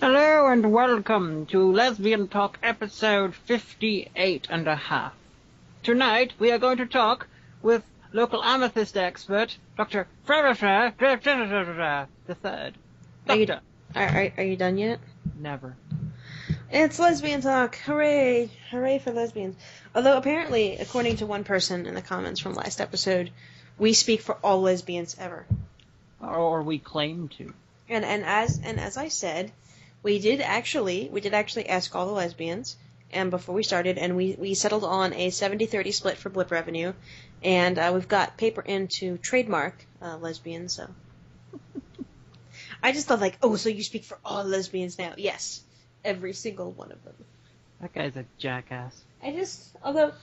Hello and welcome to Lesbian Talk episode 58.5. Tonight we are going to talk with local amethyst expert, Dr. Frerifra the Third. Doctor. Are you done yet? Never. It's Lesbian Talk. Hooray. Hooray for lesbians. Although apparently, according to one person in the comments from last episode, we speak for all lesbians ever. Or we claim to. And as I said, we did actually ask all the lesbians, and before we started, and we settled on a 70-30 split for blip revenue, and we've got paper in to trademark lesbian, so. I just thought so you speak for all lesbians now. Yes. Every single one of them. That guy's a jackass. Although,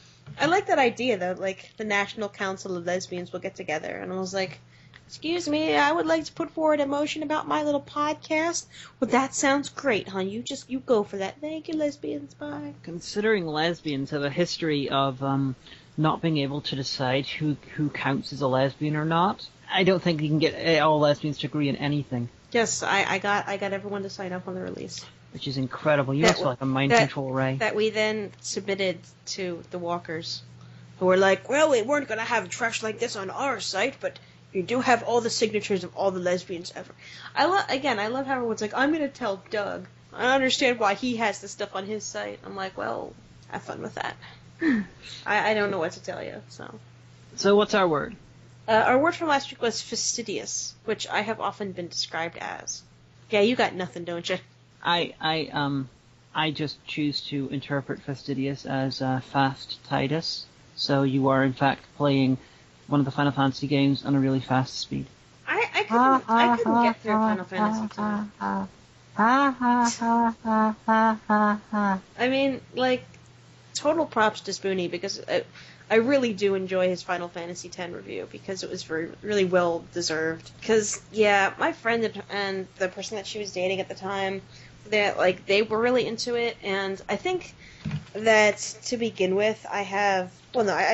I like that idea though, the National Council of Lesbians will get together, and I was like, excuse me, I would like to put forward a motion about my little podcast. Well, that sounds great, hon. You go for that. Thank you, lesbians. Bye. Considering lesbians have a history of not being able to decide who counts as a lesbian or not, I don't think you can get all lesbians to agree on anything. Yes, I got everyone to sign up on the release. Which is incredible. You also like a mind control ray. That we then submitted to the walkers, who were like, well, we weren't going to have trash like this on our site, but you do have all the signatures of all the lesbians ever. I love how everyone's like, I'm going to tell Doug. I understand why he has this stuff on his site. I'm like, well, have fun with that. I don't know what to tell you, so. So what's our word? Our word from last week was fastidious, which I have often been described as. Yeah, you got nothing, don't you? I just choose to interpret fastidious as fastidious. So you are in fact playing one of the Final Fantasy games on a really fast speed. I couldn't get through Final Fantasy 2. I mean, total props to Spoonie, because I really do enjoy his Final Fantasy X review, because it was really well deserved. Because, yeah, my friend and the person that she was dating at the time, they were really into it, and I think that to begin with, I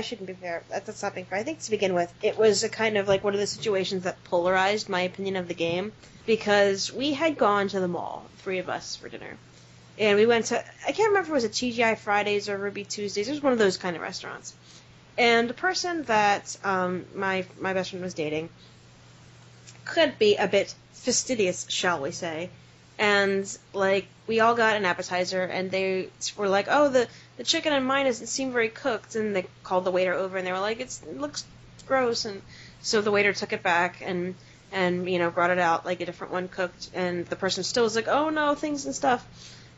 shouldn't be fair. That's not being fair. I think to begin with, it was a kind of one of the situations that polarized my opinion of the game, because we had gone to the mall, 3 of us, for dinner. And we went to, I can't remember if it was a TGI Fridays or Ruby Tuesdays. It was one of those kind of restaurants. And the person that my best friend was dating could be a bit fastidious, shall we say. And, we all got an appetizer, and they were like, oh, the chicken in mine doesn't seem very cooked. And they called the waiter over, and they were like, it looks gross. And so the waiter took it back and brought it out a different one cooked. And the person still was like, oh, no, things and stuff.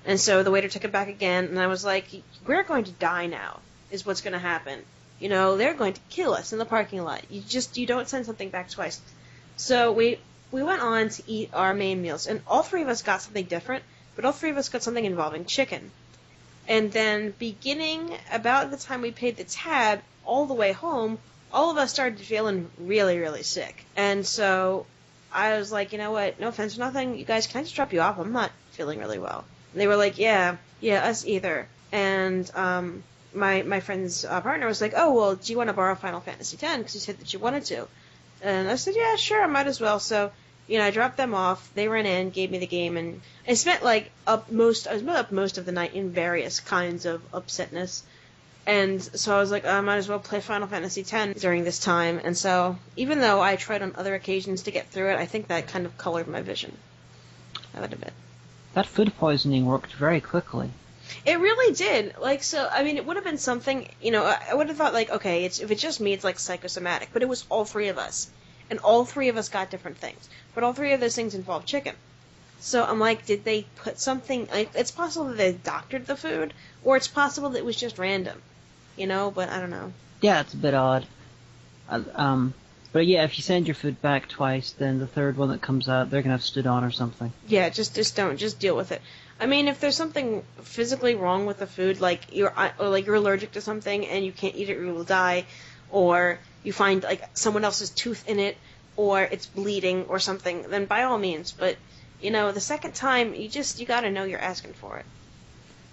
And so the waiter took it back again, and I was like, we're going to die now, is what's going to happen. They're going to kill us in the parking lot. You don't send something back twice. So we went on to eat our main meals, and all 3 of us got something different, but all 3 of us got something involving chicken. And then beginning about the time we paid the tab, all the way home, all of us started feeling really, really sick. And so I was like, you know what, no offense or nothing, you guys, can I just drop you off? I'm not feeling really well. And they were like, yeah, us either. And my friend's partner was like, oh, well, do you want to borrow Final Fantasy X? Because you said that you wanted to. And I said, yeah, sure, I might as well. So, I dropped them off. They ran in, gave me the game, and I spent up most of the night in various kinds of upsetness. And so I was like, I might as well play Final Fantasy X during this time. And so, even though I tried on other occasions to get through it, I think that kind of colored my vision. I would admit. That food poisoning worked very quickly. It really did. It would have been something, I would have thought, okay, if it's just me, it's psychosomatic. But it was all 3 of us. And all 3 of us got different things. But all 3 of those things involved chicken. So I'm like, did they put something, it's possible that they doctored the food, or it's possible that it was just random. But I don't know. Yeah, it's a bit odd. But yeah, if you send your food back twice, then the 3rd one that comes out, they're going to have stood on or something. Yeah, just deal with it. I mean, if there's something physically wrong with the food, you're allergic to something and you can't eat it or you will die, or you find someone else's tooth in it, or it's bleeding or something, then by all means. But the 2nd time, you gotta know you're asking for it.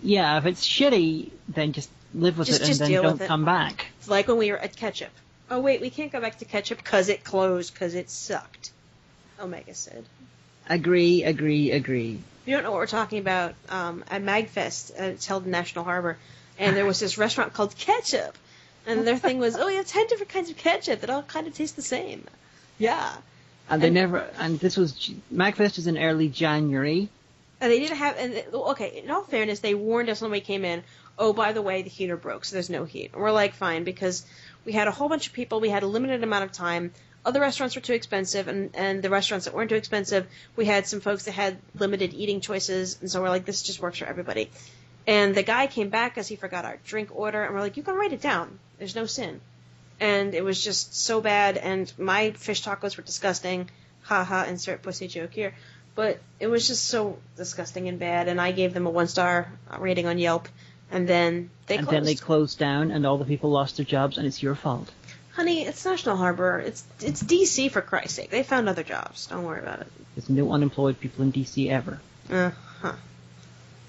Yeah, if it's shitty, then just live with it and then don't come back. It's like when we were at Ketchup. Oh wait, we can't go back to Ketchup because it closed because it sucked. Omega said. Agree. You don't know what we're talking about. At MagFest, it's held in National Harbor, and there was this restaurant called Ketchup, and their thing was, oh, yeah, 10 different kinds of ketchup that all kind of taste the same. Yeah. And this was, MagFest is in early January. And they didn't have, okay, in all fairness, they warned us when we came in, oh, by the way, the heater broke, so there's no heat. And we're like, fine, because we had a whole bunch of people, we had a limited amount of time, other restaurants were too expensive, and the restaurants that weren't too expensive, we had some folks that had limited eating choices, and so we're like, this just works for everybody. And the guy came back because he forgot our drink order, and we're like, you can write it down. There's no sin. And it was just so bad, and my fish tacos were disgusting. Haha, insert pussy joke here. But it was just so disgusting and bad, and I gave them a 1-star rating on Yelp, and then they closed. And then they closed down, and all the people lost their jobs, and it's your fault. Honey, it's National Harbor. It's D.C., for Christ's sake. They found other jobs. Don't worry about it. There's no unemployed people in D.C. ever. Uh-huh.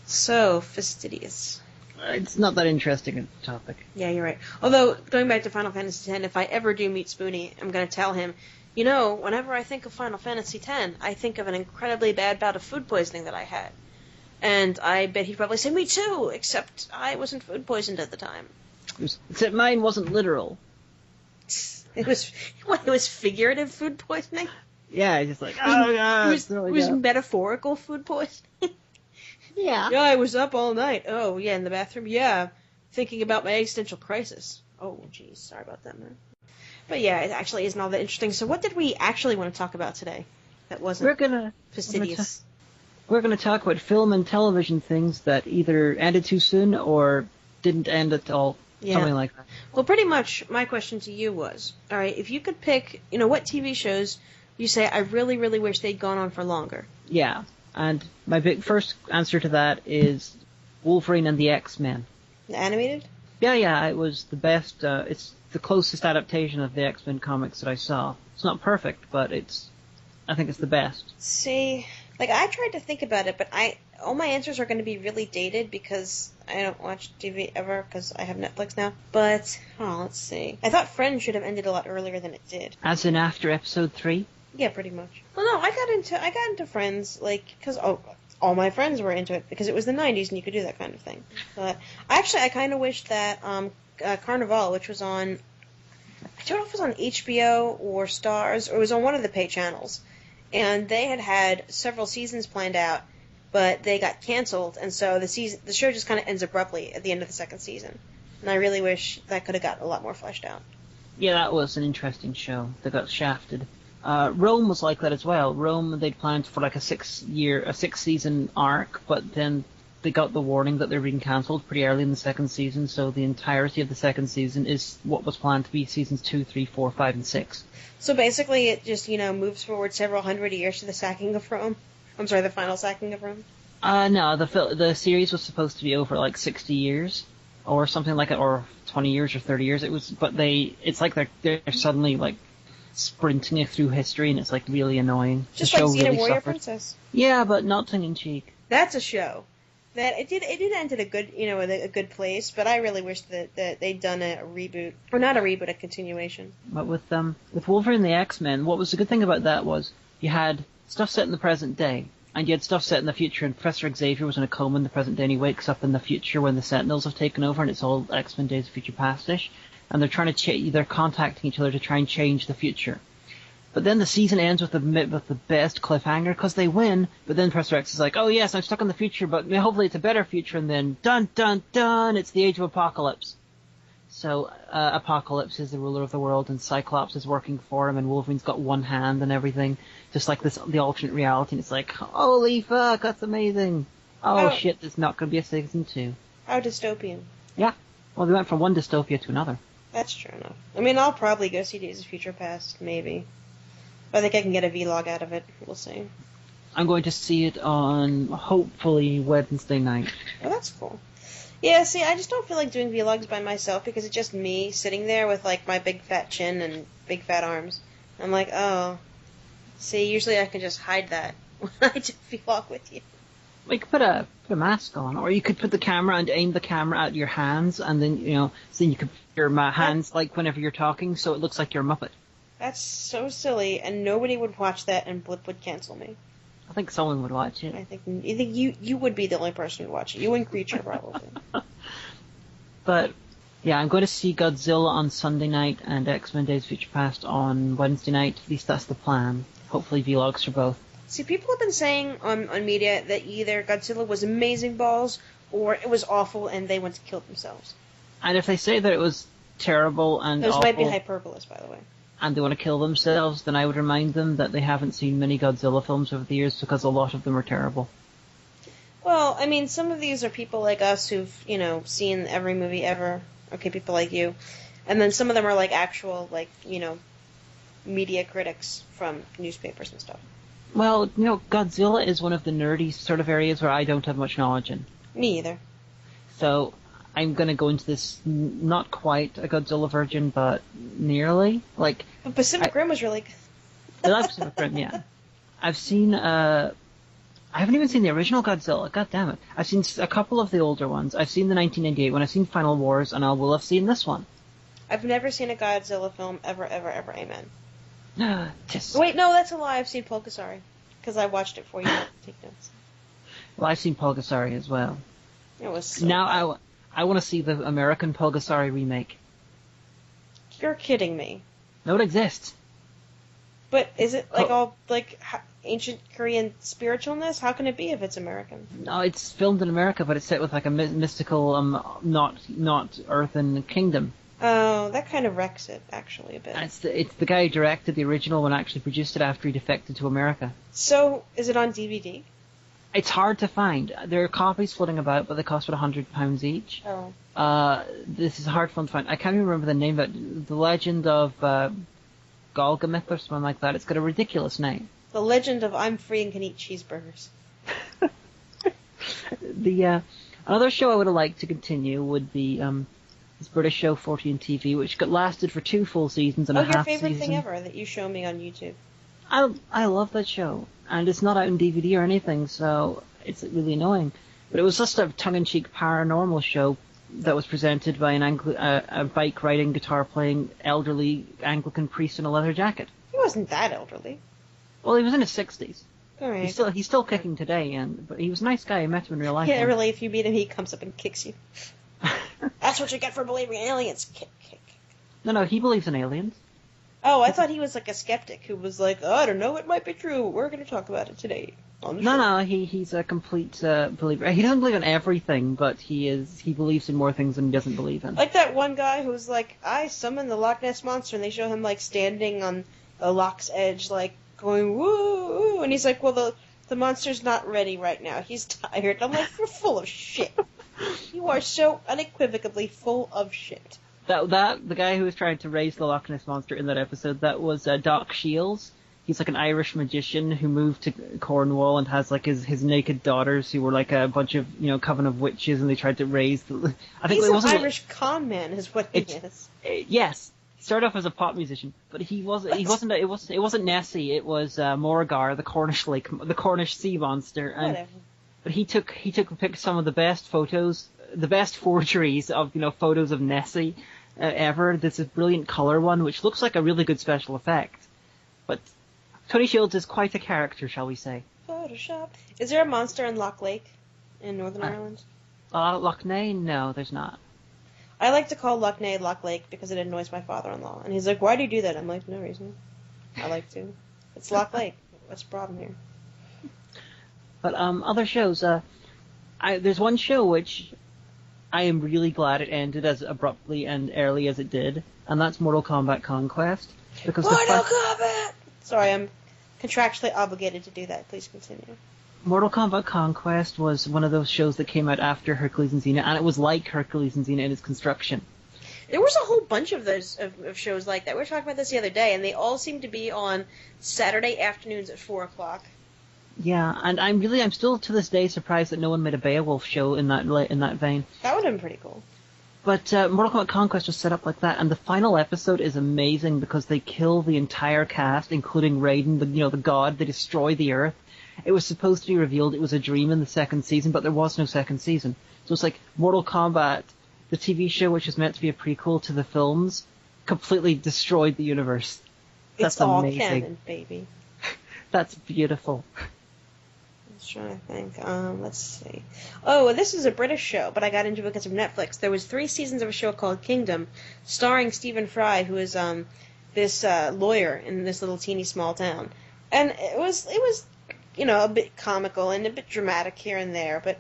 So, fastidious. It's not that interesting a topic. Yeah, you're right. Although, going back to Final Fantasy X, if I ever do meet Spoonie, I'm going to tell him, you know, whenever I think of Final Fantasy X, I think of an incredibly bad bout of food poisoning that I had. And I bet he'd probably say, me too, except I wasn't food poisoned at the time. Except mine wasn't literal. It was figurative food poisoning? Yeah, just like, oh, yeah. It was metaphorical food poisoning? Yeah. Yeah, I was up all night. Oh, yeah, in the bathroom? Yeah, thinking about my existential crisis. Oh, geez, sorry about that, man. But yeah, it actually isn't all that interesting. So what did we actually want to talk about today that wasn't fastidious? We're going to talk about film and television things that either ended too soon or didn't end at all. Yeah. Something like that. Well, pretty much my question to you was, all right, if you could pick, you know, what TV shows you say, I really, really wish they'd gone on for longer. Yeah, and my first answer to that is Wolverine and the X-Men. The animated? Yeah, it was the best, it's the closest adaptation of the X-Men comics that I saw. It's not perfect, but I think it's the best. See, like, I tried to think about it, but all my answers are going to be really dated because I don't watch TV ever because I have Netflix now. But, let's see. I thought Friends should have ended a lot earlier than it did. As in after episode 3? Yeah, pretty much. Well, no, I got into Friends, like, because all my friends were into it because it was the 90s and you could do that kind of thing. But actually, I kind of wish that Carnival, which was on, I don't know if it was on HBO or Starz, or it was on one of the pay channels, and they had several seasons planned out, but they got canceled, and so the show just kind of ends abruptly at the end of the second season. And I really wish that could have got a lot more fleshed out. Yeah, that was an interesting show. They got shafted. Rome was like that as well. Rome, they'd planned for like a 6-season arc, but then they got the warning that they're being cancelled pretty early in the second season, so the entirety of the second season is what was planned to be seasons 2, 3, 4, 5, and 6. So basically it just, moves forward several hundred years to the sacking of Rome? I'm sorry, the final sacking of Rome? No, the series was supposed to be over like 60 years, or something like it, or 20 years or 30 years. It's like they're suddenly like sprinting through history, and it's like really annoying. Just like Xena really Warrior Princess. Yeah, but not tongue in cheek. That's a show that it did end at a good a good place, but I really wish that they'd done a reboot, or not a reboot, a continuation. But with Wolverine and the X-Men, what was the good thing about that was you had stuff set in the present day, and you had stuff set in the future, and Professor Xavier was in a coma in the present day, and he wakes up in the future when the Sentinels have taken over, and it's all X-Men Days of Future Past-ish. And they're trying to they're contacting each other to try and change the future. But then the season ends with the best cliffhanger because they win. But then Professor X is like, "Oh yes, I'm stuck in the future, but hopefully it's a better future." And then dun dun dun, it's the Age of Apocalypse. So Apocalypse is the ruler of the world, and Cyclops is working for him, and Wolverine's got one hand and everything, just like the alternate reality. And it's like, holy fuck, that's amazing! Oh shit, there's not going to be a season 2. How dystopian. Yeah. Well, they went from one dystopia to another. That's true enough. I mean, I'll probably go see Days of Future Past, maybe. But I think I can get a vlog out of it. We'll see. I'm going to see it on, hopefully, Wednesday night. Oh, that's cool. Yeah, see, I just don't feel like doing vlogs by myself because it's just me sitting there with, like, my big fat chin and big fat arms. I'm like, oh. See, usually I can just hide that when I do vlog with you. Well, you could put a mask on, or you could put the camera and aim the camera at your hands, and then, so then you could put your hands, like, whenever you're talking, so it looks like you're a Muppet. That's so silly, and nobody would watch that, and Blip would cancel me. I think someone would watch it. I think you would be the only person who'd watch it. You and Creature, probably. But, yeah, I'm going to see Godzilla on Sunday night and X-Men Days of Future Past on Wednesday night. At least that's the plan. Hopefully vlogs for both. See, people have been saying on media that either Godzilla was amazing balls or it was awful and they went to kill themselves. And if they say that it was terrible and Those awful, might be hyperbole, by the way. and they want to kill themselves, then I would remind them that they haven't seen many Godzilla films over the years because a lot of them are terrible. Well, I mean, some of these are people like us who've, seen every movie ever. Okay, people like you. And then some of them are like actual, media critics from newspapers and stuff. Well, Godzilla is one of the nerdy sort of areas where I don't have much knowledge in. Me either. So I'm going to go into this not quite a Godzilla virgin, but nearly. But Pacific Rim was really good. I love Pacific Rim, yeah. I've seen, I haven't even seen the original Godzilla, god damn it. I've seen a couple of the older ones. I've seen the 1998 one, I've seen Final Wars, and I will have seen this one. I've never seen a Godzilla film ever, amen. Just... Wait, no, that's a lie. I've seen Pulgasari. Because I watched it for you. Take notes. Well, I've seen Pulgasari as well. It was so now bad. I want to see the American Pulgasari remake. You're kidding me. No, it exists. But is it ancient Korean spiritualness? How can it be if it's American? No, it's filmed in America, but it's set with a mystical, not earthen kingdom. Oh, that kind of wrecks it, actually, a bit. It's the guy who directed the original one, actually produced it after he defected to America. So, is it on DVD? It's hard to find. There are copies floating about, but they cost about £100 each. Oh. This is a hard one to find. I can't even remember the name, but The Legend of Golgamith or something like that. It's got a ridiculous name. The Legend of I'm Free and Can Eat Cheeseburgers. Another show I would have liked to continue would be this British show 14 TV, which lasted for 2 full seasons and a half your favorite season. thing ever that you show me on YouTube. I love that show, and it's not out in DVD or anything, so it's really annoying. But it was just a tongue-in-cheek paranormal show that was presented by a bike-riding, guitar-playing, elderly Anglican priest in a leather jacket. He wasn't that elderly. Well, he was in his 60s. All right. He's still kicking today, but he was a nice guy. I met him in real life. Yeah, really, if you meet him, he comes up and kicks you. That's what you get for believing in aliens. Kick. No, he believes in aliens. Oh, I thought he was like a skeptic who was like, oh, I don't know, it might be true, but we're going to talk about it today. No, he's a complete believer. He doesn't believe in everything, but he believes in more things than he doesn't believe in. Like that one guy who's like, I summoned the Loch Ness Monster, and they show him like standing on the loch's edge, like going woo, woo, and he's like, well, the monster's not ready right now. He's tired. I'm like, you're full of shit. You are so unequivocally full of shit. The guy who was trying to raise the Loch Ness Monster in that episode, that was Doc Shields. He's like an Irish magician who moved to Cornwall and has like his naked daughters who were like a bunch of coven of witches, and they tried to raise the. I think he's it wasn't an Irish con man, is what he is. Yes, he started off as a pop musician, but he wasn't. It wasn't Nessie. It was Morgar, the Cornish sea monster. And, whatever. But he took some of the best photos, the best forgeries of photos of Nessie ever. There's a brilliant color one which looks like a really good special effect, but Tony Shields is quite a character, shall we say. Photoshop. Is there a monster in Loch Lake in Northern Ireland? Loch Ness? No, there's not. I like to call Loch Ness Loch Lake because it annoys my father-in-law, and he's like, "Why do you do that?" I'm like, "No reason. I like to. It's Loch Lake. What's the problem here?" But other shows. There's one show which I am really glad it ended as abruptly and early as it did, and that's Mortal Kombat Conquest. Because Mortal Kombat! Sorry, I'm contractually obligated to do that. Please continue. Mortal Kombat Conquest was one of those shows that came out after Hercules and Xena, and it was like Hercules and Xena in its construction. There was a whole bunch of those of shows like that. We were talking about this the other day, and they all seem to be on Saturday afternoons at 4 o'clock. Yeah, and I'm still to this day surprised that no one made a Beowulf show in that vein. That would have been pretty cool. But Mortal Kombat Conquest was set up like that, and the final episode is amazing because they kill the entire cast, including Raiden, the god. They destroy the Earth. It was supposed to be revealed it was a dream in the second season, but there was no second season. So it's like Mortal Kombat, the TV show, which was meant to be a prequel to the films, completely destroyed the universe. That's it's all amazing. canon, baby. That's beautiful. was trying to think. Let's see. Oh, this is a British show, but I got into it because of Netflix. There was 3 seasons of a show called Kingdom, starring Stephen Fry, who is this lawyer in this little teeny small town, and it was a bit comical and a bit dramatic here and there, but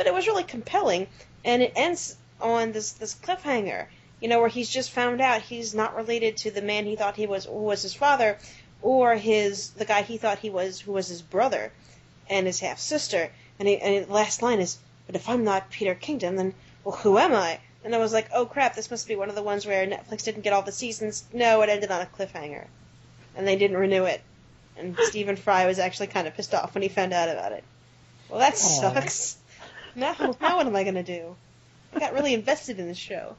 it was really compelling, and it ends on this cliffhanger, where he's just found out he's not related to the man he thought he was, who was his father, or the guy he thought he was, who was his brother and his half sister. And the last line is, "But if I'm not Peter Kingdom, then well, who am I?" And I was like, oh crap, this must be one of the ones where Netflix didn't get all the seasons. No, it ended on a cliffhanger, and they didn't renew it. And Stephen Fry was actually kind of pissed off when he found out about it. Well, that sucks. Now what am I gonna do? I got really invested in the show.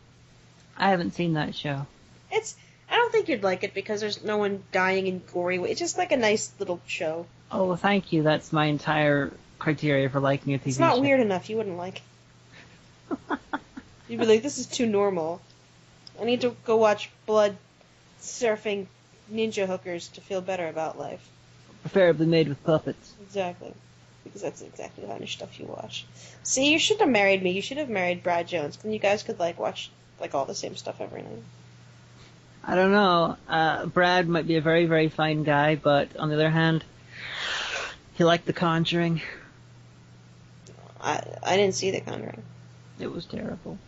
I haven't seen that show. I don't think you'd like it because there's no one dying in gory way. It's just like a nice little show. Oh, well, thank you. That's my entire criteria for liking a TV show. It's not weird enough. You wouldn't like it. You'd be like, this is too normal. I need to go watch blood surfing ninja hookers to feel better about life. Preferably made with puppets. Exactly. Because that's exactly the kind of stuff you watch. See, you shouldn't have married me. You should have married Brad Jones. Then you guys could watch all the same stuff every night. I don't know. Brad might be a very, very fine guy, but on the other hand, he liked The Conjuring. I didn't see The Conjuring. It was terrible.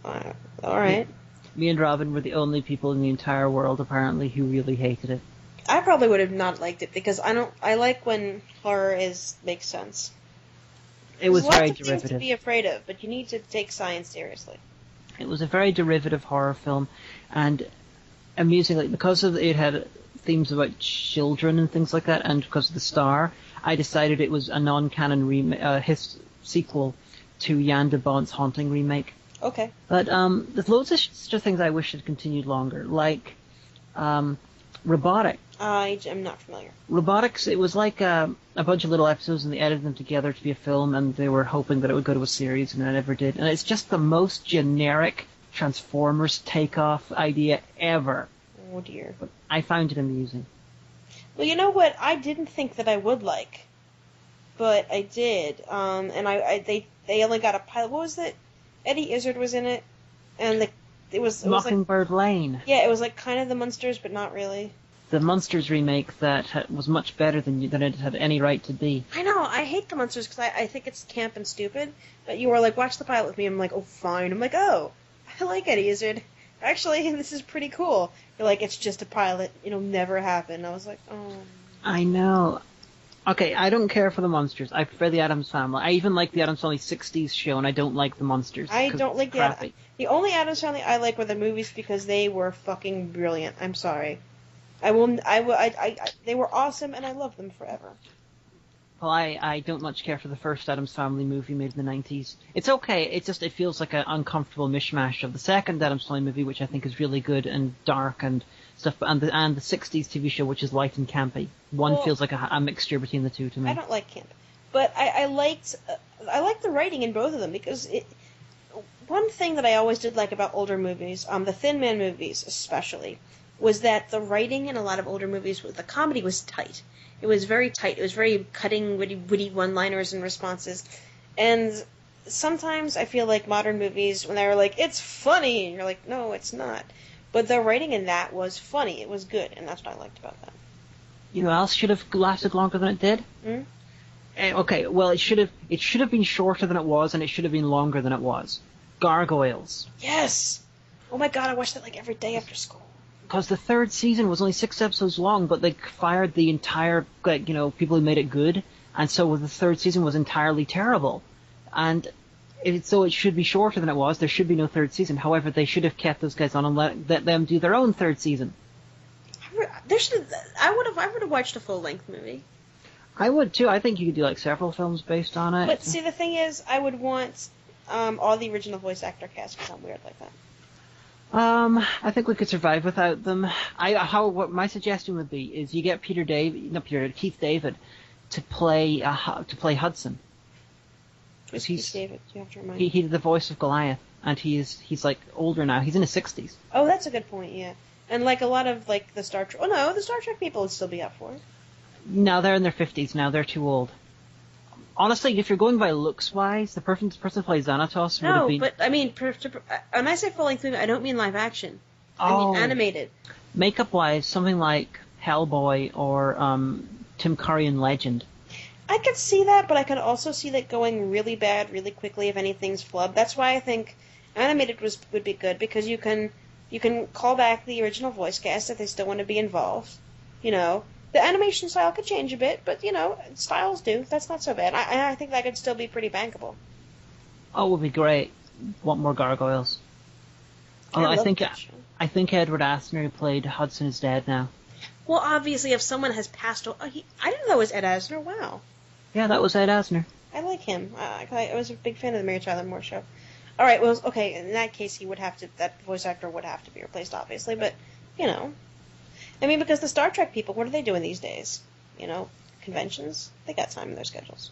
All right. Me and Robin were the only people in the entire world, apparently, who really hated it. I probably would have not liked it because I like when horror makes sense. It was very derivative. There's lots of things to be afraid of, but you need to take science seriously. It was a very derivative horror film, and amusingly, because it had themes about children and things like that, and because of the star, I decided it was a non-canon sequel to Jan de Bont's Haunting remake. Okay. But there's loads of things I wish had continued longer, like Robotic. I'm not familiar. Robotics, it was like a bunch of little episodes, and they edited them together to be a film, and they were hoping that it would go to a series, and it never did. And it's just the most generic Transformers takeoff idea ever. Oh dear. But I found it amusing. Well, you know what? I didn't think that I would like, but I did. And they only got a pilot. What was it? Eddie Izzard was in it, and it was Mockingbird Lane. Yeah, it was like kind of the Munsters, but not really. The Munsters remake that was much better than it had any right to be. I know. I hate the Munsters because I think it's camp and stupid. But you were like, watch the pilot with me. I'm like, oh, fine. I'm like, oh, I like Eddie Izzard. Actually, this is pretty cool. You're like, it's just a pilot. It'll never happen. I was like, oh. I know. Okay, I don't care for the Monsters. I prefer the Addams Family. I even like the Addams Family 60s show, and I don't like the Monsters. I don't like the only Addams Family I like were the movies because they were fucking brilliant. I'm sorry. They were awesome, and I love them forever. Well, I don't much care for the first Addams Family movie made in the 90s. It's okay, it feels like an uncomfortable mishmash of the second Addams Family movie, which I think is really good and dark and stuff, and the 60s TV show, which is light and campy. One feels like a mixture between the two to me. I don't like camp. But I liked the writing in both of them, because one thing that I always did like about older movies, the Thin Man movies especially, was that the writing in a lot of older movies, the comedy was tight. It was very tight. It was very cutting, witty one-liners and responses. And sometimes I feel like modern movies, when they're like, it's funny, and you're like, no, it's not. But the writing in that was funny. It was good, and that's what I liked about that. You know what else should have lasted longer than it did? Hmm? Okay, well, it should have been shorter than it was, and it should have been longer than it was. Gargoyles. Yes! Oh my god, I watched that every day after school. Because the third season was only 6 episodes long, but they fired the entire, people who made it good, and so the third season was entirely terrible. And so it should be shorter than it was. There should be no third season. However, they should have kept those guys on and let them do their own third season. I would have watched a full-length movie. I would too. I think you could do several films based on it. But see, the thing is, I would want all the original voice actor cast because I'm weird like that. I think we could survive without them. What my suggestion would be is you get Keith David to play Hudson. Who's Keith David? You have to remind me. He did the voice of Goliath, and he's older now. He's in his 60s. Oh, that's a good point. Yeah, and a lot of the Star Trek. Oh no, the Star Trek people would still be up for it. No, they're in their 50s now. They're too old. Honestly, if you're going by looks-wise, the person who plays Xanathos would have been... No, but I mean, when I say full-length movie, I don't mean live action. I mean animated. Makeup-wise, something like Hellboy or Tim Curry in Legend. I could see that, but I could also see that going really bad really quickly if anything's flubbed. That's why I think animated would be good, because you can call back the original voice cast if they still want to be involved. You know, the animation style could change a bit, but, you know, styles do. That's not so bad. I think that could still be pretty bankable. Oh, it would be great. Want more gargoyles. Although I think Edward Asner, who played Hudson, is dead now. Well, obviously, if someone has passed away... I didn't know it was Ed Asner. Wow. Yeah, that was Ed Asner. I like him. I was a big fan of the Mary Tyler Moore Show. All right, well, okay, in that case, that voice actor would have to be replaced, obviously, but, you know... I mean, because the Star Trek people, what are they doing these days? You know, conventions? They got time in their schedules.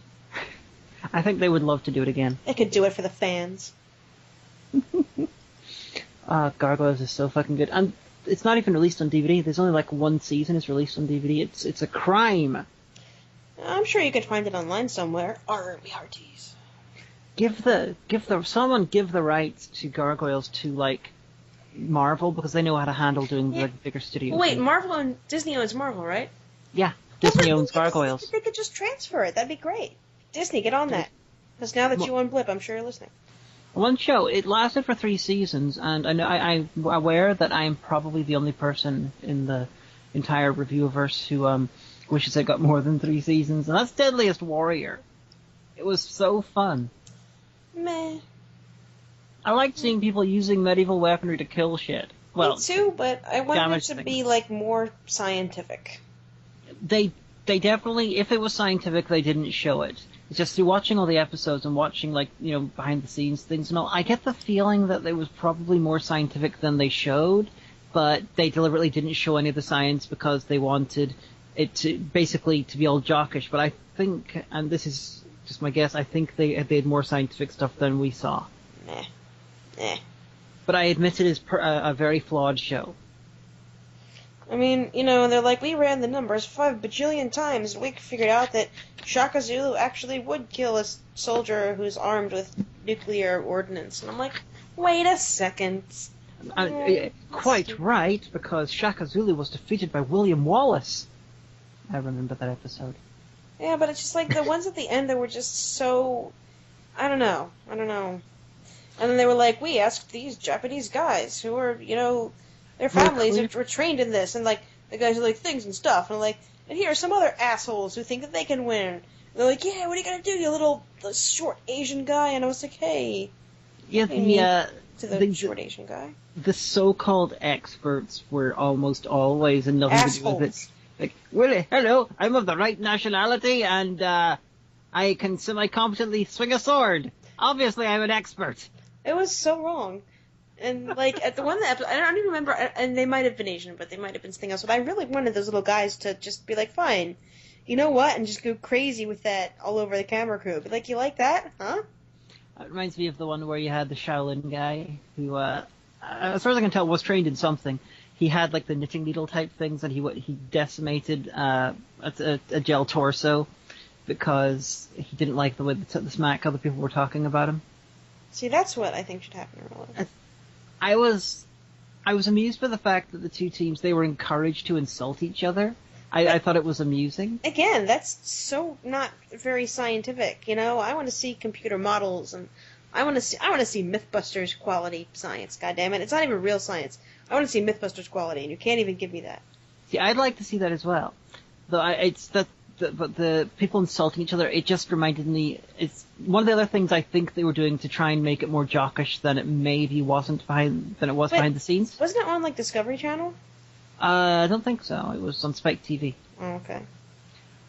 I think they would love to do it again. They could do it for the fans. Gargoyles is so fucking good. And it's not even released on DVD. There's only like one season is released on DVD. It's a crime. I'm sure you could find it online somewhere. RMBRTs. Someone give the rights to Gargoyles to, like, Marvel, because they know how to handle doing the bigger studios. Wait, Disney owns Marvel, right? Yeah, Disney owns Gargoyles. They could just transfer it. That'd be great. Disney, get on that. Because now that you own Blip, I'm sure you're listening. One show, it lasted for 3 seasons, and I'm aware that I'm probably the only person in the entire reviewerverse who wishes it got more than 3 seasons, and that's Deadliest Warrior. It was so fun. Meh. I liked seeing people using medieval weaponry to kill shit. Well, me too, but I wanted it to be, like, more scientific. They definitely, if it was scientific, they didn't show it. It's just through watching all the episodes and watching, like, you know, behind the scenes things and all, I get the feeling that it was probably more scientific than they showed, but they deliberately didn't show any of the science because they wanted it to basically to be all jockish. But I think, and this is just my guess, I think they had more scientific stuff than we saw. But I admit it is a very flawed show. I mean, you know, they're like, we ran the numbers 5 bajillion times, and we figured out that Shaka Zulu actually would kill a soldier who's armed with nuclear ordnance. And I'm like, wait a second. Quite right, because Shaka Zulu was defeated by William Wallace. I remember that episode. Yeah, but it's just like the ones at the end that were just so... I don't know. And then they were like, we asked these Japanese guys who are, you know, their families were trained in this, and, like, the guys are like, things and stuff, and, like, and here are some other assholes who think that they can win. And they're like, yeah, what are you gonna do, you little short Asian guy? And I was like, hey. Yeah, to the short Asian guy. The so-called experts were almost always, and nothing assholes. to do with it. Like, Willie, hello, I'm of the right nationality, and I can semi-competently swing a sword. Obviously, I'm an expert. It was so wrong. And, like, at the one episode, I don't even remember, and they might have been Asian, but they might have been something else, but I really wanted those little guys to just be like, fine, you know what, and just go crazy with that all over the camera crew. Be like, you like that? Huh? It reminds me of the one where you had the Shaolin guy who, as far as I can tell, was trained in something. He had, like, the knitting needle type things, and he decimated a gel torso because he didn't like the way the smack other people were talking about him. See, that's what I think should happen in real life. I was amused by the fact that the two teams, they were encouraged to insult each other. I thought it was amusing. Again, that's so not very scientific, you know? I want to see computer models, and I want to see Mythbusters quality science, goddammit. It's not even real science. I want to see Mythbusters quality, and you can't even give me that. See, I'd like to see that as well. Though but the people insulting each other, it just reminded me, it's one of the other things I think they were doing to try and make it more jockish than it maybe wasn't behind the scenes. Wasn't it on, like, Discovery Channel? I don't think so. It was on Spike TV. Oh, okay.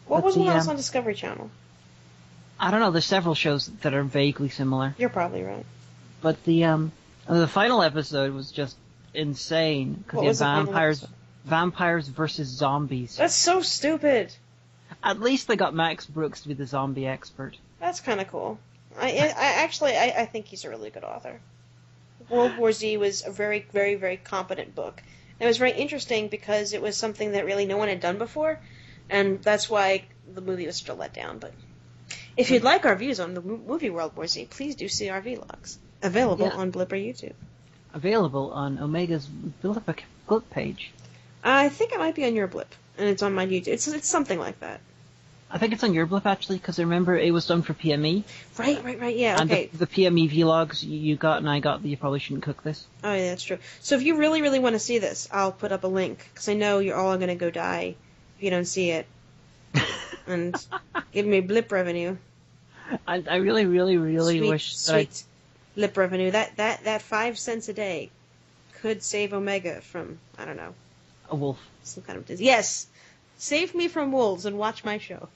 What was one else on Discovery Channel? I don't know. There's several shows that are vaguely similar. You're probably right. But the final episode was just insane because you had vampires versus zombies. That's so stupid. At least they got Max Brooks to be the zombie expert. That's kind of cool. I think he's a really good author. World War Z was a very, very, very competent book. And it was very interesting because it was something that really no one had done before, and that's why the movie was such a letdown. But If you'd like our views on the movie World War Z, please do see our vlogs. Available on Blip or YouTube. Available on Omega's Blip page. I think it might be on your Blip, and it's on my YouTube. It's something like that. I think it's on your Blip, actually, because I remember it was done for PME. Right, yeah, okay. And the PME vlogs you got and I got that you probably shouldn't cook this. Oh, yeah, that's true. So if you really, really want to see this, I'll put up a link, because I know you're all going to go die if you don't see it. And give me Blip revenue. I really, really, really wish that sweet Blip revenue. That 5 cents a day could save Omega from, I don't know. A wolf. Some kind of disease. Yes! Save me from wolves and watch my show.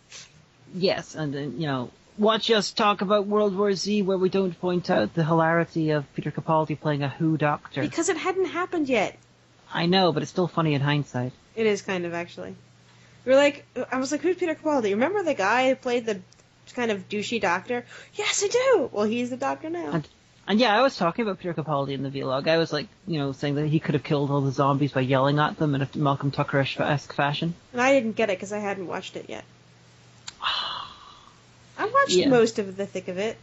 Yes, and then, watch us talk about World War Z where we don't point out the hilarity of Peter Capaldi playing a Who doctor. Because it hadn't happened yet. I know, but it's still funny in hindsight. It is kind of, actually. I was like, who's Peter Capaldi? Remember the guy who played the kind of douchey doctor? Yes, I do! Well, he's the doctor now. And yeah, I was talking about Peter Capaldi in the vlog. I was like, saying that he could have killed all the zombies by yelling at them in a Malcolm Tucker-esque fashion. And I didn't get it because I hadn't watched it yet. I watched most of the thick of it.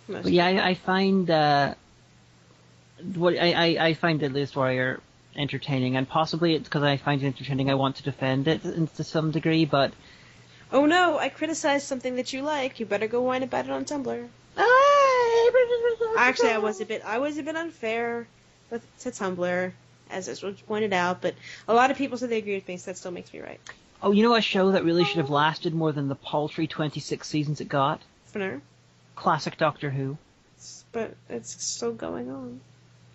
I find I find Deadliest Warrior entertaining, and possibly it's because I find it entertaining I want to defend it to some degree, but... Oh no, I criticized something that you like. You better go whine about it on Tumblr. Actually, I was a bit unfair to Tumblr, as this was pointed out, but a lot of people said they agree with me, so that still makes me right. Oh, a show that really should have lasted more than the paltry 26 seasons it got? Funner. Classic Doctor Who. But it's still going on.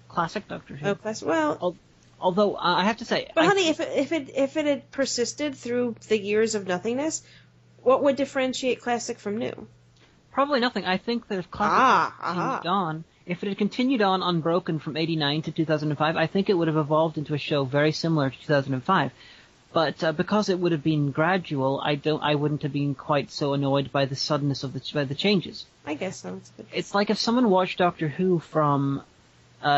Classic Doctor Who. Oh, classic. Well... Although, I have to say... But honey, if it had persisted through the years of nothingness, what would differentiate classic from new? Probably nothing. I think that if classic if it had continued on unbroken from 89 to 2005, I think it would have evolved into a show very similar to 2005. But because it would have been gradual, I wouldn't have been quite so annoyed by the suddenness of the changes. I guess so. It's like if someone watched Doctor Who from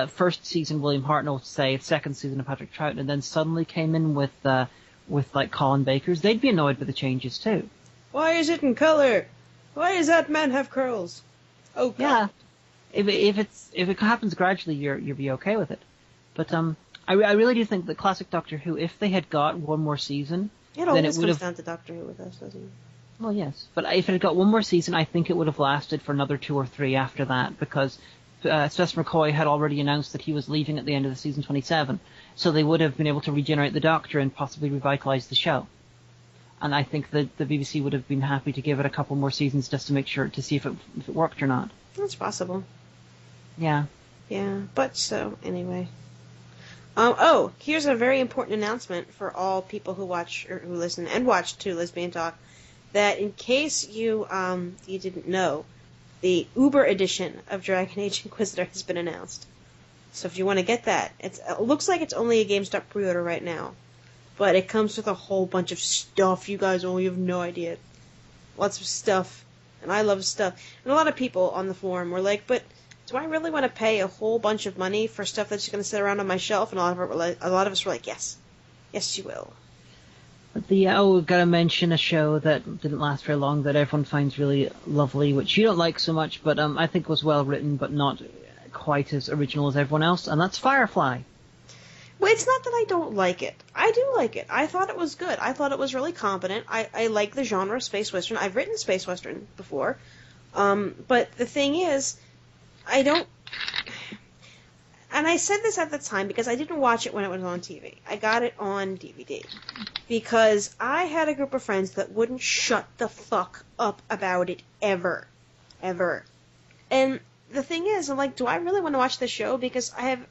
first season William Hartnell, say, second season of Patrick Troughton, and then suddenly came in with like Colin Baker's, they'd be annoyed by the changes too. Why is it in color? Why does that man have curls? Oh God. Yeah. If it happens gradually, you'll be okay with it. But I really do think that classic Doctor Who, if they had got one more season, then it would have... down to Doctor Who with us, doesn't it? Well, yes. But if it had got one more season, I think it would have lasted for another 2 or 3 after that, because Sylvester McCoy had already announced that he was leaving at the end of the season 27, so they would have been able to regenerate the Doctor and possibly revitalize the show. And I think that the BBC would have been happy to give it a couple more seasons just to make sure, to see if it worked or not. That's possible. Yeah. Yeah, but so, anyway. Here's a very important announcement for all people who watch, or who listen and watch to Lesbian Talk, that in case you didn't know, the Uber edition of Dragon Age Inquisitor has been announced. So if you want to get that, it looks like it's only a GameStop pre-order right now. But it comes with a whole bunch of stuff. You guys only have no idea. Lots of stuff. And I love stuff. And a lot of people on the forum were like, but do I really want to pay a whole bunch of money for stuff that's going to sit around on my shelf? And a lot of us were like, yes. Yes, you will. But we've got to mention a show that didn't last very long that everyone finds really lovely, which you don't like so much, but I think was well written, but not quite as original as everyone else, and that's Firefly. Well, it's not that I don't like it. I do like it. I thought it was good. I thought it was really competent. I like the genre Space Western. I've written Space Western before. But the thing is, I don't... And I said this at the time because I didn't watch it when it was on TV. I got it on DVD. Because I had a group of friends that wouldn't shut the fuck up about it ever. Ever. And the thing is, I'm like, do I really want to watch this show? Because I have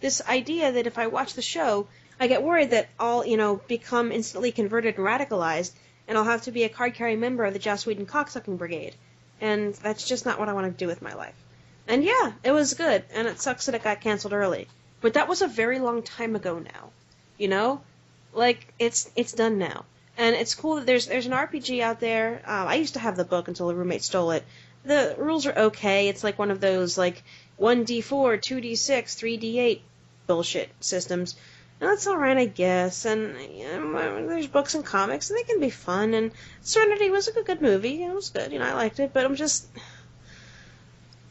this idea that if I watch the show, I get worried that I'll, become instantly converted and radicalized, and I'll have to be a card-carrying member of the Joss Whedon cocksucking brigade. And that's just not what I want to do with my life. And yeah, it was good, and it sucks that it got canceled early. But that was a very long time ago now. Like, it's done now. And it's cool that there's an RPG out there. I used to have the book until a roommate stole it. The rules are okay. It's like one of those, 1d4, 2d6, 3d8 bullshit systems. And that's alright, I guess. And there's books and comics, and they can be fun. And Serenity was a good movie. It was good. I liked it. But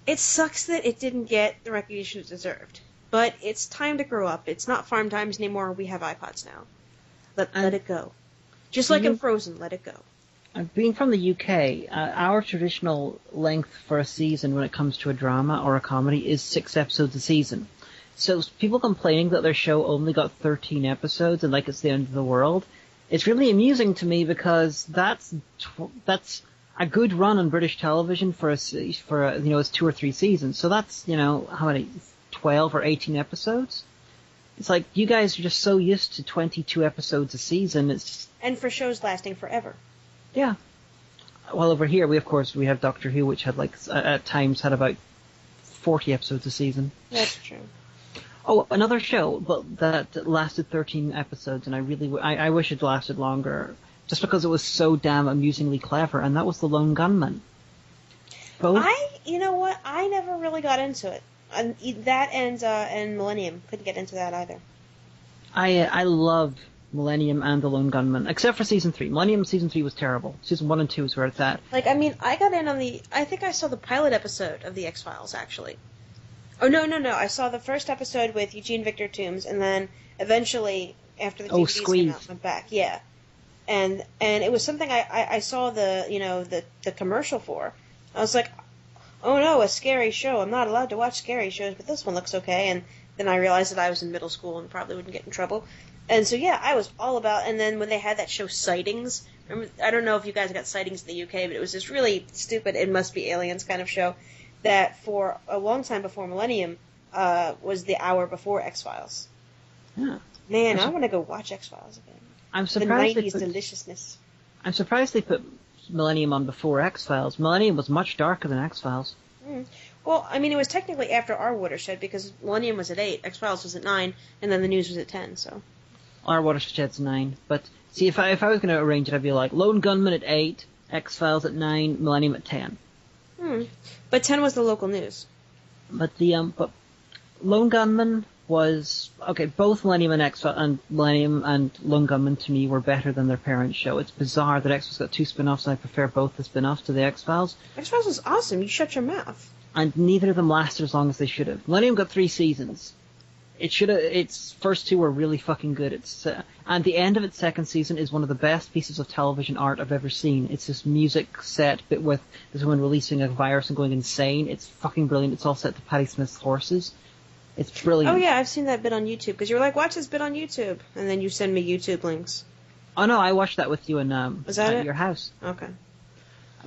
it sucks that it didn't get the recognition it deserved. But it's time to grow up. It's not farm times anymore. We have iPods now. Let it go. Just like in Frozen, let it go. Being from the UK, our traditional length for a season when it comes to a drama or a comedy is 6 episodes a season. So people complaining that their show only got 13 episodes and like it's the end of the world, it's really amusing to me because that's a good run on British television for it's 2 or 3 seasons. So that's, how many, 12 or 18 episodes? It's like you guys are just so used to 22 episodes a season. It's just... And for shows lasting forever. Yeah. Well, over here we have Doctor Who, which had at times had about 40 episodes a season. That's true. Oh, another show, but that lasted 13 episodes, and I wish it lasted longer, just because it was so damn amusingly clever, and that was The Lone Gunman. Both? You know what? I never really got into it. That and Millennium. Couldn't get into that either. I loved Millennium and The Lone Gunman, except for Season 3. Millennium Season 3 was terrible. Season 1 and 2 is where it's at. I got in on I think I saw the pilot episode of The X-Files, actually. Oh, no. I saw the first episode with Eugene Victor Toombs, and then eventually, after the DVDs came out, went back. Yeah. And it was something I saw the commercial for. I was like, oh no, a scary show. I'm not allowed to watch scary shows, but this one looks okay. And then I realized that I was in middle school and probably wouldn't get in trouble. And so, yeah, I was all about... And then when they had that show Sightings... I don't know if you guys got Sightings in the UK, but it was this really stupid It Must Be Aliens kind of show that for a long time before Millennium was the hour before X-Files. Yeah. Man, I want to go watch X-Files again. I'm surprised the 90s deliciousness. I'm surprised they put Millennium on before X-Files. Millennium was much darker than X-Files. Well, it was technically after our watershed because Millennium was at 8, X-Files was at 9, and then the news was at 10, so... Our watershed's 9, but see, if I was going to arrange it, I'd be like Lone Gunman at 8, X-Files at 9, Millennium at 10. But 10 was the local news. But but Lone Gunman was okay. Both Millennium and Millennium and Lone Gunman to me were better than their parent show. It's bizarre that X-Files got 2 spin-offs, and I prefer both the spin-offs to the X-Files. X-Files was awesome. You shut your mouth. And neither of them lasted as long as they should have. Millennium got 3 seasons. Its first 2 were really fucking good. And the end of its second season is one of the best pieces of television art I've ever seen. It's this music set bit with this woman releasing a virus and going insane. It's fucking brilliant. It's all set to Patti Smith's horses. It's brilliant. Oh yeah, I've seen that bit on YouTube because you were like, watch this bit on YouTube, and then you send me YouTube links. Oh no, I watched that with you in at your house. Okay.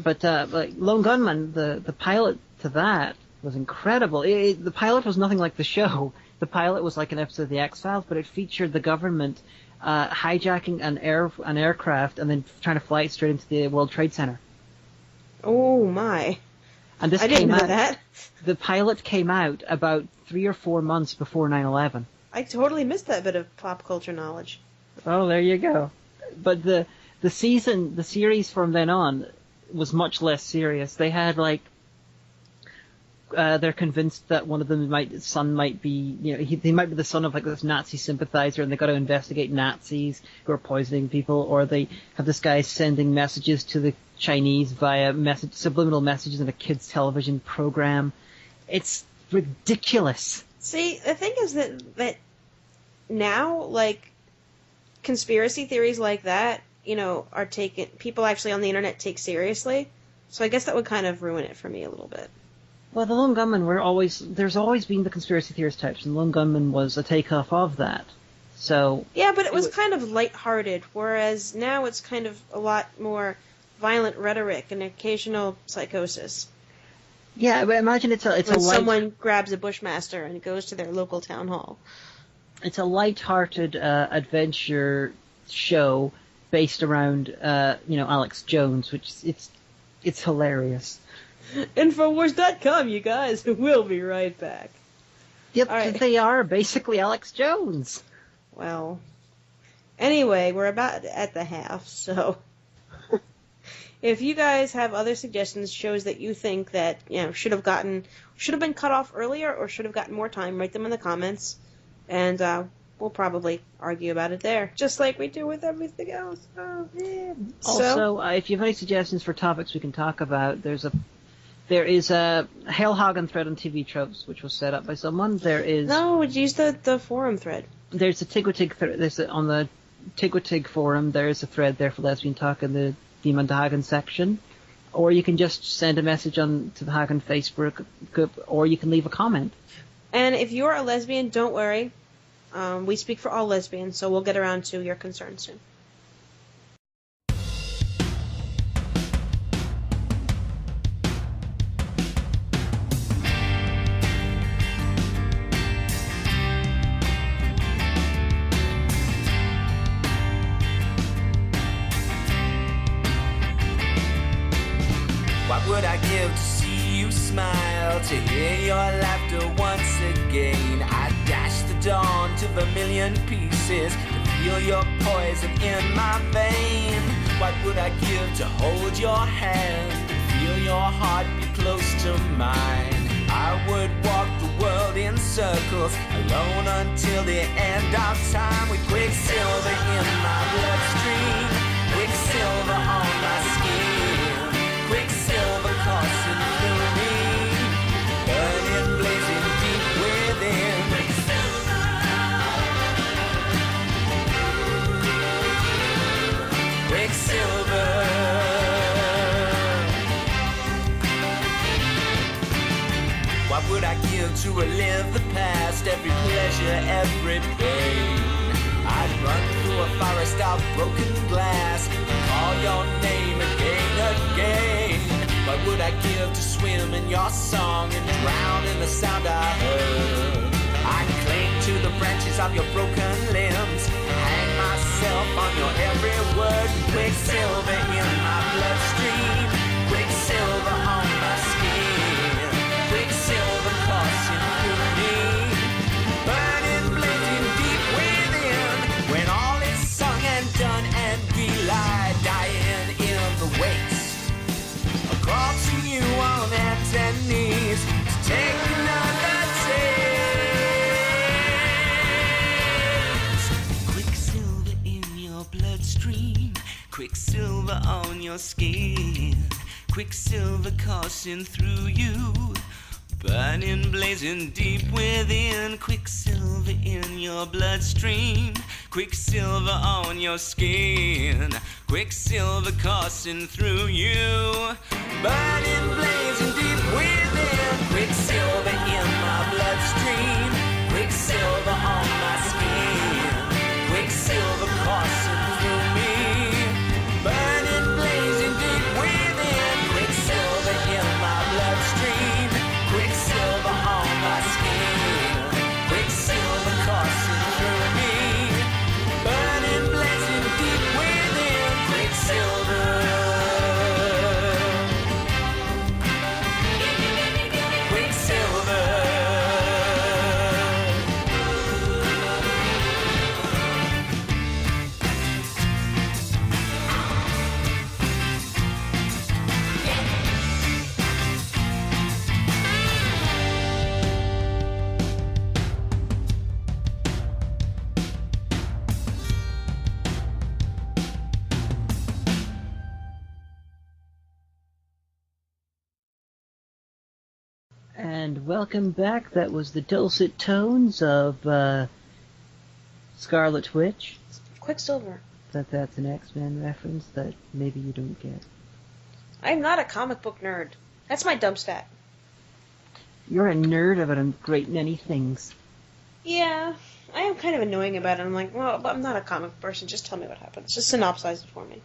But Lone Gunman, the pilot to that was incredible. The pilot was nothing like the show. The pilot was like an episode of The X-Files, but it featured the government hijacking an aircraft and then trying to fly it straight into the World Trade Center. Oh my! And this I didn't know that. The pilot came out about 3 or 4 months before 9/11. I totally missed that bit of pop culture knowledge. Oh, there you go. But the series from then on was much less serious. They had they're convinced that one of them son might be, he might be the son of this Nazi sympathizer, and they got to investigate Nazis who are poisoning people, or they have this guy sending messages to the Chinese via subliminal messages in a kids' television program. It's ridiculous. See, the thing is that now, conspiracy theories like that, are taken, people actually on the internet take seriously. So I guess that would kind of ruin it for me a little bit. Well, the Lone Gunman there's always been the conspiracy theorist types, and the Lone Gunman was a takeoff of that. So yeah, but it was kind of lighthearted, whereas now it's kind of a lot more violent rhetoric and occasional psychosis. Yeah, but imagine when someone grabs a Bushmaster and goes to their local town hall. It's a light-hearted adventure show based around Alex Jones, which it's hilarious. Infowars.com, you guys. We'll be right back. Yep, right. They are basically Alex Jones. Well, anyway, we're about at the half, so if you guys have other suggestions, shows that you think that should have been cut off earlier or should have gotten more time, write them in the comments, and we'll probably argue about it there, just like we do with everything else. Oh, yeah. Also, if you have any suggestions for topics we can talk about, there is a Hellhagen thread on TV tropes, which was set up by someone. No, use the forum thread. There's a Tigwatig on the Tigwatig forum. There's a thread there for Lesbian Talk in the Demon Hagen section. Or you can just send a message to the Hagen Facebook group, or you can leave a comment. And if you're a lesbian, don't worry. We speak for all lesbians, so we'll get around to your concerns soon. What would I give to see you smile, to hear your laughter once again? I'd dash the dawn to vermilion pieces, to feel your poison in my vein. What would I give to hold your hand, to feel your heart be close to mine? I would walk the world in circles, alone until the end of time, with Quicksilver in my bloodstream, Quicksilver on my skin, Quicksilver coursing through me, burning, blazing deep within. Quicksilver. What would I give to relive the past, every pleasure, every pain? I'd run through a forest of broken glass, call your name again. What would I give to swim in your song and drown in the sound I heard? I'd cling to the branches of your broken limbs, hang myself on your every word. Quicksilver in my bloodstream, Quicksilver on my skin, Quicksilver coursing through me, burning, blazing deep within. When all is sung and done and we lie dying in the waste, I'll crawl to you on hands and knees to take another taste. Quicksilver in your bloodstream, Quicksilver on your skin, Quicksilver coursing through you, burning, blazing deep within. Quicksilver in your bloodstream, Quicksilver on your skin, Quicksilver coursing through you, burning, blazing deep within. Quicksilver in my bloodstream, Quicksilver on my skin, Quicksilver coursing through me, burning, blazing deep within. Quicksilver in my bloodstream, Quicksilver on my skin, Quicksilver coursing through me, burning, blazing deep within. Quicksilver, Quicksilver. And welcome back. That was the dulcet tones of Scarlet Witch. Quicksilver. That's an X-Men reference that maybe you don't get. I'm not a comic book nerd. That's my dump stat. You're a nerd about a great many things. Yeah, I am kind of annoying about it. I'm like, well, but I'm not a comic person. Just tell me what happens. Just synopsize it for me.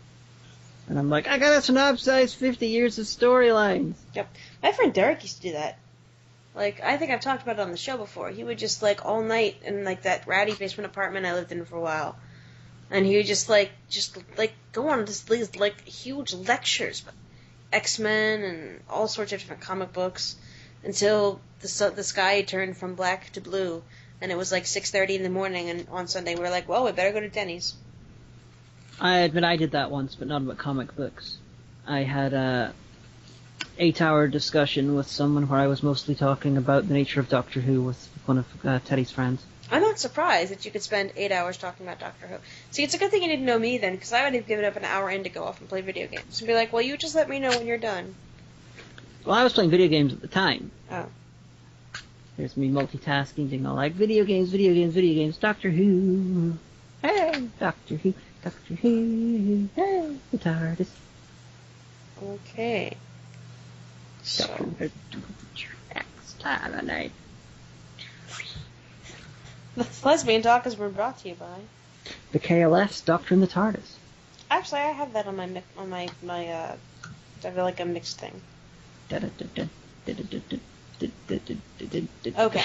And I'm like, I gotta synopsize 50 years of storylines. Yep. My friend Derek used to do that. Like, I think I've talked about it on the show before. He would just, like, all night in, like, that ratty basement apartment I lived in for a while. And he would just go on these, like, huge lectures about XMen and all sorts of different comic books until the sky turned from black to blue. And it was, like, 6:30 in the morning, and on Sunday we were like, well, we better go to Denny's. I admit I did that once, but not about comic books. I had a 8-hour discussion with someone where I was mostly talking about the nature of Doctor Who with one of Teddy's friends. I'm not surprised that you could spend 8 hours talking about Doctor Who. See, it's a good thing you didn't know me then, because I would have given up an hour in to go off and play video games. And be like, well, you just let me know when you're done. Well, I was playing video games at the time. Oh. There's me multitasking, doing all like, video games, Doctor Who. Hey, Doctor Who, hey, the TARDIS. Okay. So. Exterminate. Lesbian Talk has been brought to you by the KLF's Doctor in the TARDIS. Actually, I have that on my I feel like a mixed thing. Okay.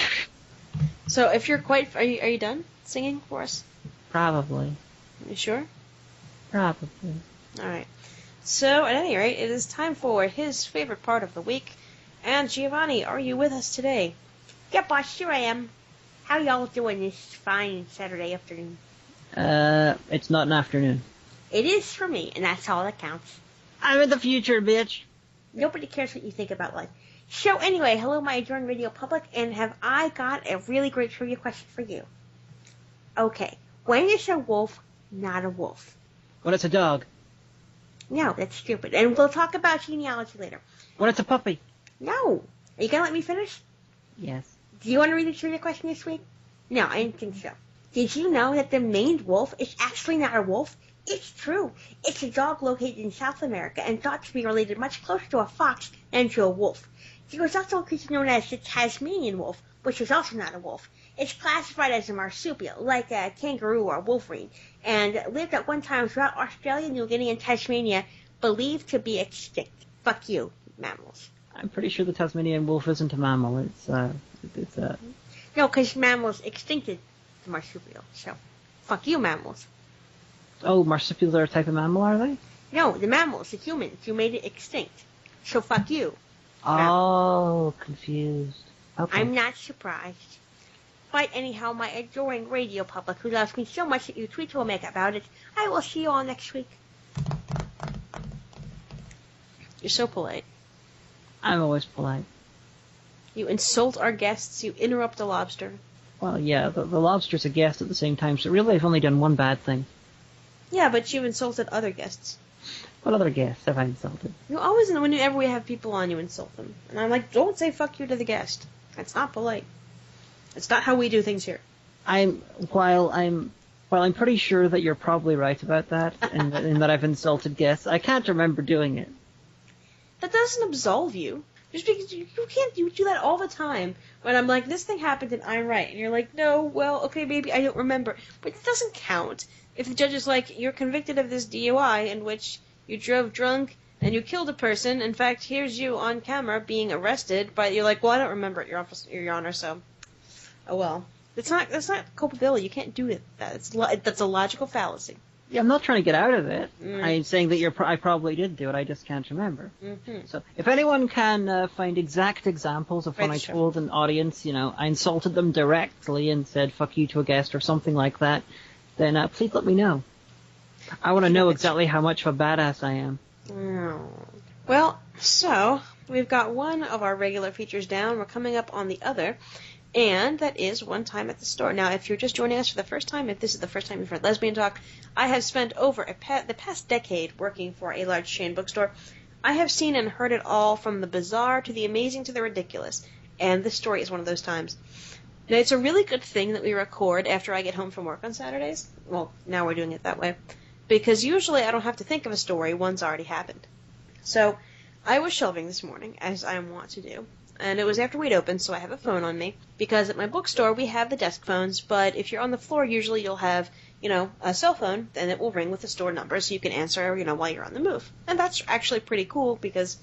So if you're are you done singing for us? Probably. You sure? Probably. All right. So at any rate, it is time for his favorite part of the week. And Giovanni, are you with us today? Yep, boss, sure I am. How y'all doing this fine Saturday afternoon? It's not an afternoon. It is for me, and that's all that counts. I'm in the future, bitch. Nobody cares what you think about life. So anyway, hello my adoring radio public, and have I got a really great trivia question for you. Okay, when is a wolf not a wolf? When it's a dog. No, that's stupid, and we'll talk about genealogy later. When it's a puppy. No. Are you gonna let me finish? Yes. Do you want to read the trivia question this week? No, I didn't think so. Did you know that the maned wolf is actually not a wolf? It's true. It's a dog located in South America and thought to be related much closer to a fox than to a wolf. There was also a creature known as the Tasmanian wolf, which was also not a wolf. It's classified as a marsupial, like a kangaroo or a wolverine, and lived at one time throughout Australia, New Guinea, and Tasmania, believed to be extinct. Fuck you, mammals. I'm pretty sure the Tasmanian wolf isn't a mammal. It's No, because mammals extincted the marsupial, so fuck you, mammals. Oh, marsupials are a type of mammal, are they? No, the mammals, the humans, you made it extinct. So fuck you. Oh, confused. Okay. I'm not surprised. But anyhow, my adoring radio public who loves me so much that you tweet to Omega about it, I will see you all next week. You're so polite. I'm always polite. You insult our guests. You interrupt the lobster. Well, yeah, the lobster's a guest at the same time, so really I've only done one bad thing. Yeah, but you've insulted other guests. What other guests have I insulted? You always, whenever we have people on, you insult them. And I'm like, don't say fuck you to the guest. That's not polite. It's not how we do things here. While I'm pretty sure that you're probably right about that, and that I've insulted guests, I can't remember doing it. That doesn't absolve you. Just because you do that all the time. When I'm like, this thing happened and I'm right. And you're like, no, well, okay, maybe I don't remember. But it doesn't count. If the judge is like, you're convicted of this DUI in which you drove drunk and you killed a person. In fact, here's you on camera being arrested. But you're like, well, I don't remember it, Your Honor, so. Oh, well. That's not culpability. You can't do it. That's a logical fallacy. Yeah, I'm not trying to get out of it. Mm. I'm saying that I probably did do it. I just can't remember. Mm-hmm. So if anyone can find exact examples of when I told an audience, I insulted them directly and said "fuck you" to a guest or something like that, then please let me know. I want to know exactly how much of a badass I am. Oh. Well, so we've got one of our regular features down. We're coming up on the other. And that is One Time at the Store. Now, if you're just joining us for the first time, if this is the first time you've heard Lesbian Talk, I have spent over the past decade working for a large chain bookstore. I have seen and heard it all, from the bizarre to the amazing to the ridiculous. And this story is one of those times. Now, it's a really good thing that we record after I get home from work on Saturdays. Well, now we're doing it that way. Because usually I don't have to think of a story, one's already happened. So, I was shelving this morning, as I am wont to do. And it was after we'd opened, so I have a phone on me. Because at my bookstore, we have the desk phones, but if you're on the floor, usually you'll have, a cell phone, and it will ring with the store number, so you can answer, while you're on the move. And that's actually pretty cool, because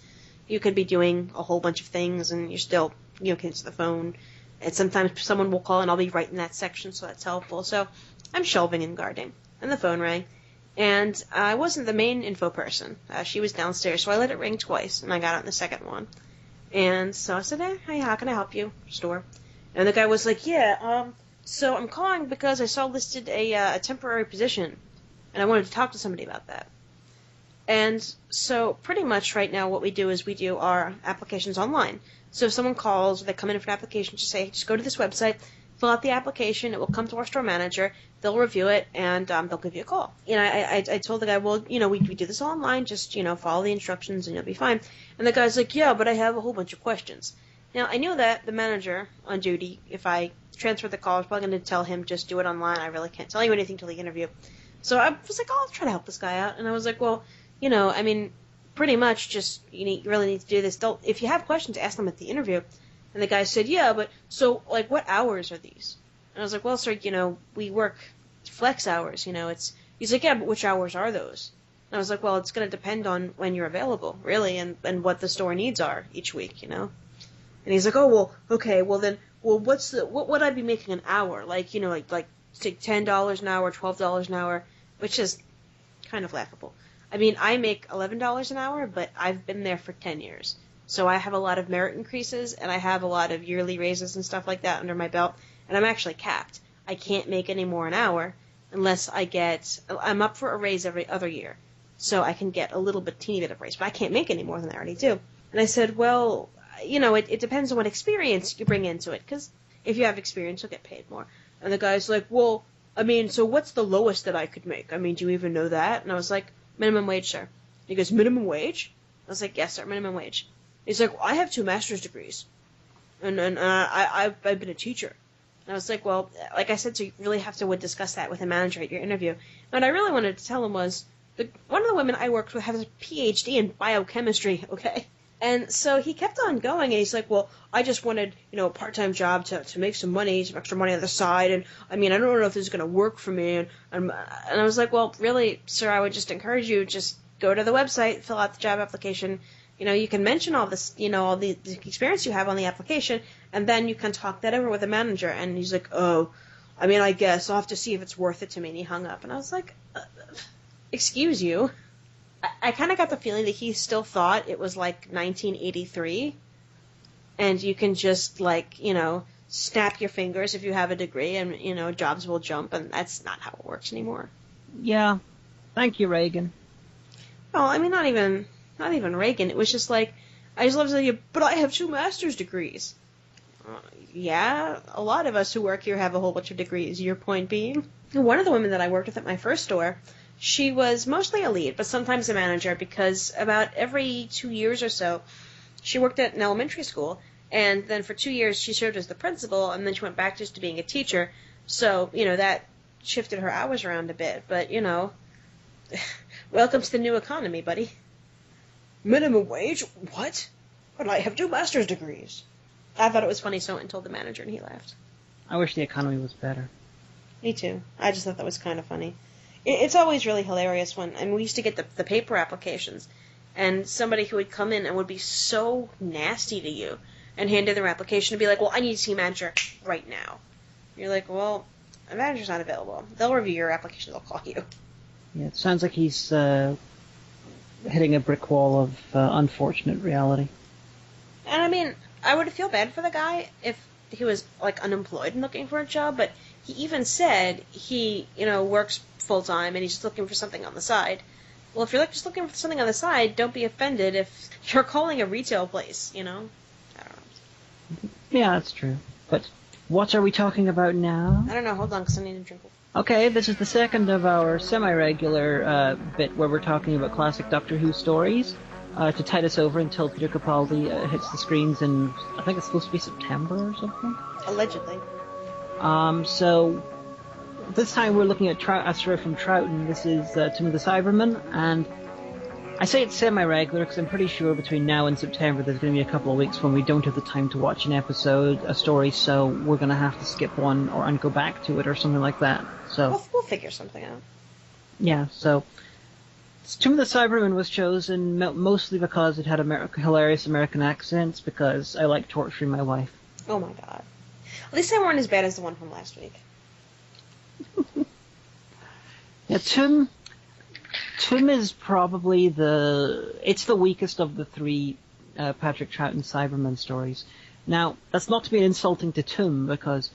you could be doing a whole bunch of things, and you still, can answer the phone. And sometimes someone will call, and I'll be right in that section, so that's helpful. So I'm shelving and guarding. And the phone rang. And I wasn't the main info person. She was downstairs, so I let it ring twice, and I got on the second one. And so I said, hey, how can I help you, store? And the guy was like, so I'm calling because I saw listed a temporary position, and I wanted to talk to somebody about that. And so pretty much right now what we do is we do our applications online. So if someone calls or they come in for an application, just go to this website, fill out the application. It will come to our store manager. They'll review it, and they'll give you a call. I told the guy, well, we do this all online. Just, follow the instructions, and you'll be fine. And the guy's like, yeah, but I have a whole bunch of questions. Now, I knew that the manager on duty, if I transferred the call, I was probably going to tell him, just do it online. I really can't tell you anything till the interview. So I was like, I'll try to help this guy out. And I was like, well, pretty much just, you really need to do this. If you have questions, ask them at the interview. And the guy said, yeah, but so, what hours are these? And I was like, well, sir, we work flex hours, He's like, yeah, but which hours are those? And I was like, well, it's going to depend on when you're available, really, and what the store needs are each week, And he's like, oh, well, okay, well then, what would I be making an hour? Like say $10 an hour, $12 an hour, which is kind of laughable. I mean, I make $11 an hour, but I've been there for 10 years. So I have a lot of merit increases, and I have a lot of yearly raises and stuff like that under my belt, and I'm actually capped. I can't make any more an hour unless I'm up for a raise every other year. So I can get a teeny bit of raise, but I can't make any more than I already do. And I said, well, it depends on what experience you bring into it, because if you have experience, you'll get paid more. And the guy's like, well, so what's the lowest that I could make? Do you even know that? And I was like, minimum wage, sir. He goes, minimum wage? I was like, yes, sir, minimum wage. He's like, well, I have 2 master's degrees, and I've been a teacher. And I was like, well, like I said, so you really have to discuss that with a manager at your interview. And what I really wanted to tell him was, one of the women I worked with has a PhD in biochemistry, okay? And so he kept on going, and he's like, well, I just wanted, a part-time job to make some extra money on the side, and, I don't know if this is going to work for me. And I was like, well, really, sir, I would just encourage you, just go to the website, fill out the job application. You can mention all this, all the experience you have on the application, and then you can talk that over with the manager. And he's like, oh, I guess I'll have to see if it's worth it to me. And he hung up. And I was like, excuse you. I kind of got the feeling that he still thought it was like 1983, and you can just snap your fingers if you have a degree, and jobs will jump, and that's not how it works anymore. Yeah, thank you, Reagan. Well, not even Reagan. It was just like, I just love to tell you, but I have 2 master's degrees. Yeah, a lot of us who work here have a whole bunch of degrees. Your point being, one of the women that I worked with at my first store, she was mostly a lead, but sometimes a manager, because about every 2 years or so, she worked at an elementary school, and then for 2 years she served as the principal, and then she went back just to being a teacher. So, that shifted her hours around a bit. But, welcome to the new economy, buddy. Minimum wage? What? But I have 2 master's degrees. I thought it was funny, so I went and told the manager, and he laughed. I wish the economy was better. Me too. I just thought that was kind of funny. It's always really hilarious when, we used to get the paper applications, and somebody who would come in and would be so nasty to you and hand in their application and be like, well, I need to see a manager right now. You're like, well, a manager's not available. They'll review your application, they'll call you. Yeah, it sounds like he's hitting a brick wall of unfortunate reality. And I would feel bad for the guy if he was unemployed and looking for a job, but he even said he, works full-time and he's just looking for something on the side. Well, if you're just looking for something on the side, don't be offended if you're calling a retail place, I don't know. Yeah, that's true. But what are we talking about now? I don't know. Hold on, because I need a drink. Okay, this is the second of our semi-regular bit where we're talking about classic Doctor Who stories to tide us over until Peter Capaldi hits the screens in, I think it's supposed to be September or something? Allegedly. So this time we're looking at a story from Troughton. This is Tomb of the Cybermen, and I say it's semi-regular because I'm pretty sure between now and September there's going to be a couple of weeks when we don't have the time to watch a story, so we're going to have to skip one and go back to it or something like that. So we'll figure something out. Yeah, so Tomb of the Cybermen was chosen mostly because it had hilarious American accents, because I like torturing my wife. Oh my god. At least they weren't as bad as the one from last week. Yeah, Tomb is probably it's the weakest of the 3 Patrick Troughton Cybermen stories. Now, that's not to be insulting to Tomb, because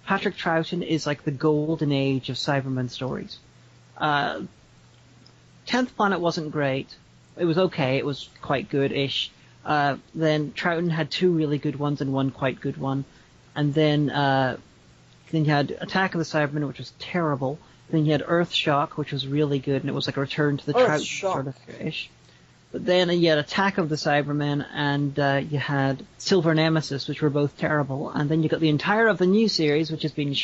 Patrick Troughton is like the golden age of Cybermen stories. 10th Planet wasn't great. It was okay. It was quite good-ish. Then Troughton had 2 really good ones and 1 quite good one. And then Then you had Attack of the Cybermen, which was terrible. Then you had Earthshock, which was really good, and it was like a return to the trout sort of ish. But then you had Attack of the Cybermen, and you had Silver Nemesis, which were both terrible. And then you got the entire of the new series, which has been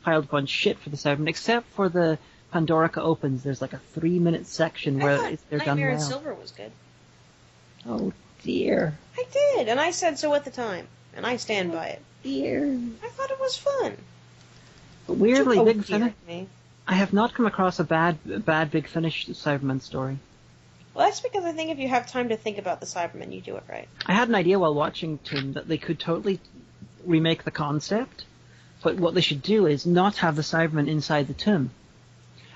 piled upon shit for the Cybermen, except for the Pandorica Opens. There's like a 3-minute section where they're done well. Nightmare in Silver was good. Oh dear. I did, and I said so at the time, and I stand by it. Dear. I thought it was fun. But weirdly, Big Finish. Me. I have not come across a bad Big Finish Cyberman story. Well, that's because I think if you have time to think about the Cybermen, you do it right. I had an idea while watching Tomb that they could totally remake the concept, but what they should do is not have the Cybermen inside the tomb,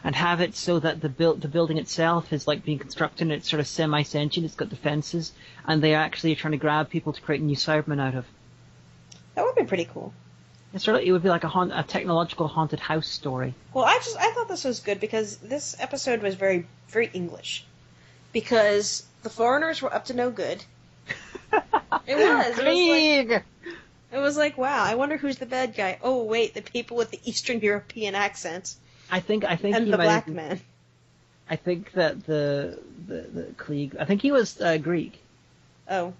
and have it so that the building itself is like being constructed and it's sort of semi-sentient, it's got defenses, and they actually are trying to grab people to create new Cybermen out of. That would be pretty cool. It would be like a technological haunted house story. Well, I thought this was good because this episode was very, very English. Because the foreigners were up to no good. It was. It was like, wow, I wonder who's the bad guy. Oh, wait, the people with the Eastern European accents. I think and the black man. I think that the Klieg, I think he was Greek. Oh.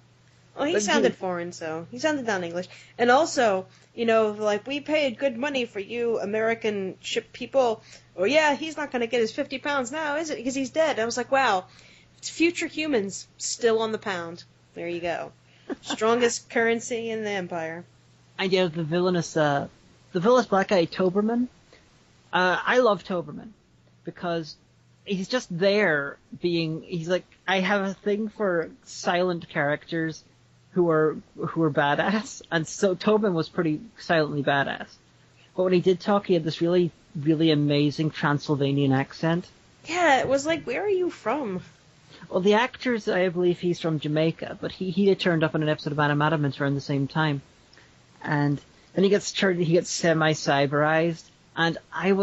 Well, he sounded foreign, so he sounded non-English. And also, like, we paid good money for you American ship people. Oh, yeah, he's not going to get his 50 pounds now, is it? Because he's dead. I was like, wow, it's future humans still on the pound. There you go. Strongest currency in the empire. And yeah, the villainous black guy, Toberman. I love Toberman because he's just there he's like, I have a thing for silent characters who are badass, and so Tobin was pretty silently badass. But when he did talk, he had this really, really amazing Transylvanian accent. Yeah, it was like, where are you from? Well, the actors, I believe he's from Jamaica, but he had turned up in an episode of Animataments around the same time. And then he gets semi-cyberized, and having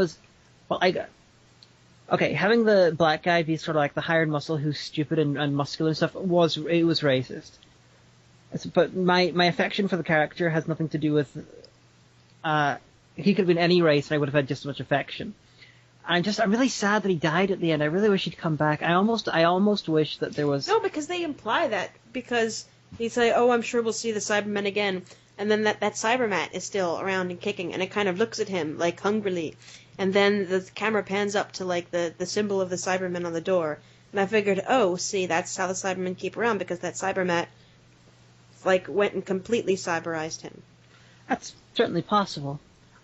the black guy be sort of like the hired muscle who's stupid and muscular and stuff was racist. But my affection for the character has nothing to do with, he could have been any race and I would have had just as much affection. I'm really sad that he died at the end. I really wish he'd come back. I almost wish that there was... No, because they imply that, because they say, oh, I'm sure we'll see the Cybermen again, and then that Cyberman is still around and kicking, and it kind of looks at him, like, hungrily, and then the camera pans up to, like, the symbol of the Cybermen on the door, and I figured, oh, see, that's how the Cybermen keep around, because that Cyberman, like, went and completely cyberized him. That's certainly possible.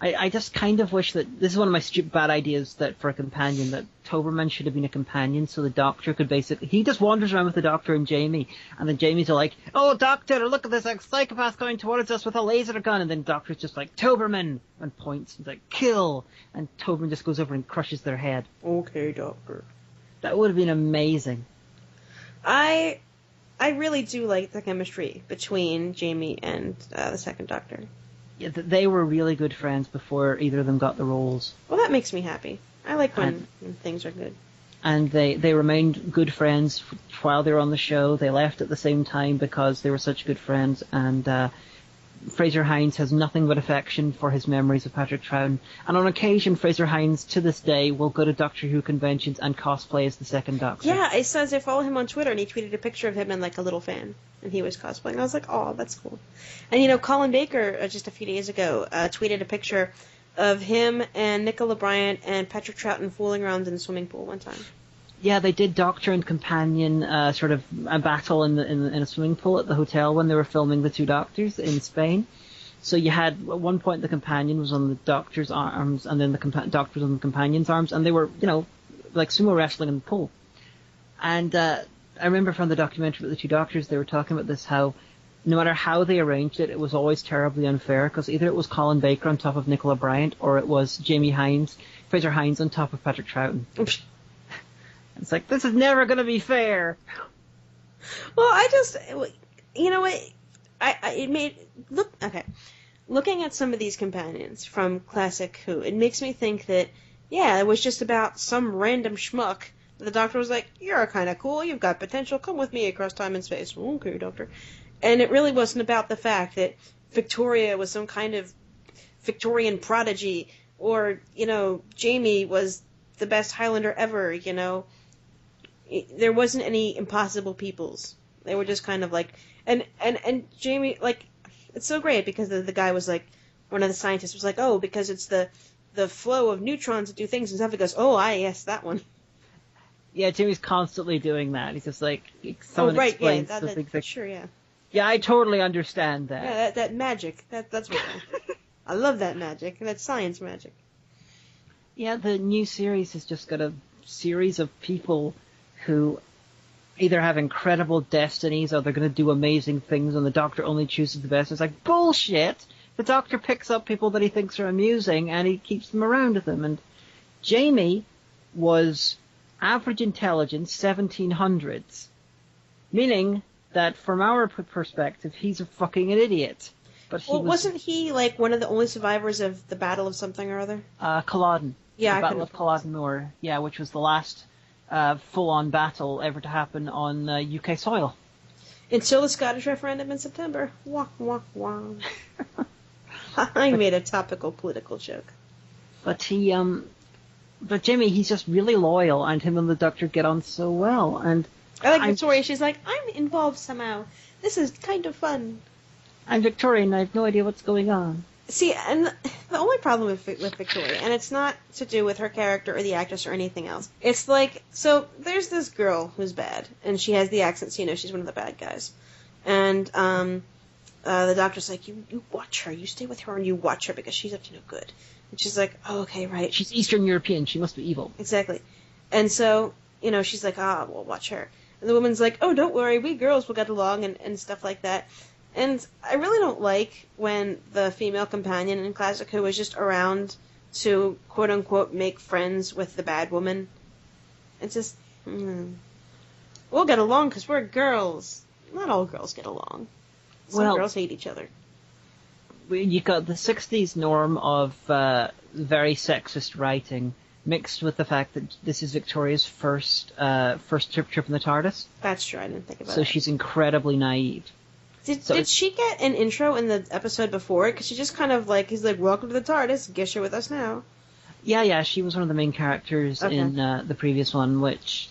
I just kind of wish that... This is one of my stupid bad ideas that for a companion, that Toberman should have been a companion so the Doctor could basically... He just wanders around with the Doctor and Jamie, and then Jamie's like, oh, Doctor, look at this psychopath going towards us with a laser gun, and then Doctor's just like, Toberman, and points, and like, kill, and Toberman just goes over and crushes their head. Okay, Doctor. That would have been amazing. I really do like the chemistry between Jamie and the second Doctor. Yeah, they were really good friends before either of them got the roles. Well, that makes me happy. I like when things are good. And they remained good friends while they were on the show. They left at the same time because they were such good friends. And Fraser Hines has nothing but affection for his memories of Patrick Troughton. And on occasion, Fraser Hines, to this day, will go to Doctor Who conventions and cosplay as the second Doctor. Yeah, it says I follow him on Twitter, and he tweeted a picture of him and, like, a little fan. And he was cosplaying. I was like, oh, that's cool. And, Colin Baker, just a few days ago, tweeted a picture of him and Nicola Bryant and Patrick Troughton fooling around in the swimming pool one time. Yeah, they did Doctor and Companion sort of a battle in a swimming pool at the hotel when they were filming The Two Doctors in Spain. So you had, at one point, the Companion was on the Doctor's arms, and then the Doctor was on the Companion's arms, and they were, like sumo wrestling in the pool. And I remember from the documentary about The Two Doctors, they were talking about this, how no matter how they arranged it, it was always terribly unfair, because either it was Colin Baker on top of Nicola Bryant, or it was Fraser Hines on top of Patrick Troughton. It's like, this is never going to be fair. Well, looking at some of these companions from Classic Who, it makes me think that, yeah, it was just about some random schmuck. The Doctor was like, you're kind of cool, you've got potential, come with me across time and space. Okay, Doctor. And it really wasn't about the fact that Victoria was some kind of Victorian prodigy, or, Jamie was the best Highlander ever, There wasn't any impossible peoples. They were just kind of like, and Jamie, like, it's so great because the guy was like, one of the scientists was like, oh, because it's the flow of neutrons that do things and stuff. He goes, oh, yes, that one. Yeah, Jimmy's constantly doing that. He's just like, someone explains yeah, things like, sure, yeah. Yeah, I totally understand that. Yeah, that magic. That's what I love that magic. That's science magic. Yeah, the new series has just got a series of people who either have incredible destinies or they're going to do amazing things and the Doctor only chooses the best. It's like, bullshit! The Doctor picks up people that he thinks are amusing and he keeps them around with him. And Jamie was average intelligence 1700s, meaning that from our perspective, he's a fucking idiot. But wasn't he like one of the only survivors of the Battle of something or other? Culloden. Yeah, the Battle of Culloden Moor. Yeah, which was the last full-on battle ever to happen on UK soil. Until the Scottish referendum in September. Wah, wah, wah. I made a topical political joke. But but Jimmy, he's just really loyal, and him and the Doctor get on so well. And I like Victoria. She's like, I'm involved somehow. This is kind of fun. I'm Victoria, and I have no idea what's going on. See, and the only problem with Victoria, and it's not to do with her character or the actress or anything else. It's like, so there's this girl who's bad, and she has the accent, so she's one of the bad guys. And the Doctor's like, you watch her, you stay with her, and you watch her because she's up to no good. And she's like, oh, okay, right. She's Eastern European, she must be evil. Exactly. And so, she's like, we'll watch her. And the woman's like, oh, don't worry, we girls will get along, and stuff like that. And I really don't like when the female companion in Classic Who is just around to, quote-unquote, make friends with the bad woman. It's just, we'll get along because we're girls. Not all girls get along. Some girls hate each other. You got the 60s norm of very sexist writing mixed with the fact that this is Victoria's first trip in the TARDIS. That's true, I didn't think about it. So she's incredibly naive. Did she get an intro in the episode before? Because she just kind of like, he's like, welcome to the TARDIS, guess you're with us now. Yeah, she was one of the main characters in the previous one, which,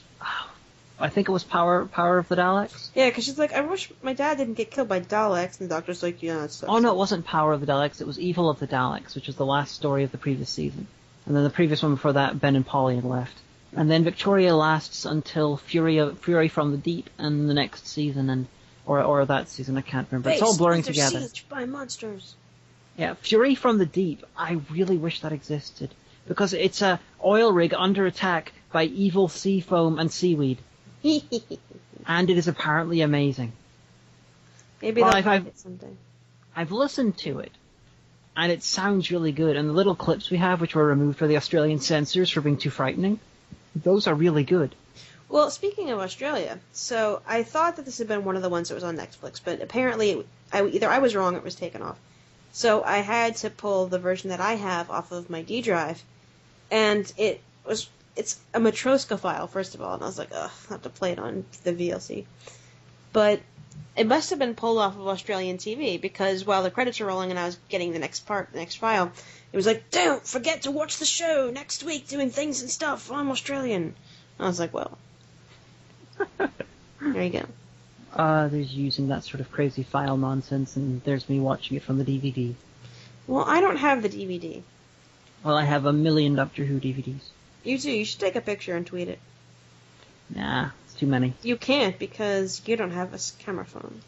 I think it was Power of the Daleks? Yeah, because she's like, I wish my dad didn't get killed by Daleks, and the Doctor's like, yeah, it sucks. Oh no, it wasn't Power of the Daleks, it was Evil of the Daleks, which was the last story of the previous season. And then the previous one before that, Ben and Polly had left. And then Victoria lasts until Fury from the Deep and the next season, and or that season, I can't remember. It's all blurring together. Sieged by monsters. Yeah, Fury from the Deep. I really wish that existed. Because it's a oil rig under attack by evil sea foam and seaweed. And it is apparently amazing. Maybe they'll find it someday. I've listened to it. And it sounds really good. And the little clips we have, which were removed for the Australian censors for being too frightening, those are really good. Well, speaking of Australia, so I thought that this had been one of the ones that was on Netflix, but apparently either I was wrong or it was taken off. So I had to pull the version that I have off of my D drive, and it's a Matroska file, first of all, and I was like, ugh, I have to play it on the VLC. But it must have been pulled off of Australian TV, because while the credits were rolling and I was getting the next file, it was like, don't forget to watch the show next week, doing things and stuff, I'm Australian. I was like, well, there you go. There's using that sort of crazy file nonsense, and there's me watching it from the DVD. Well, I don't have the DVD. Well, I have a million Doctor Who DVDs. You too. You should take a picture and tweet it. Nah, it's too many. You can't, because you don't have a camera phone.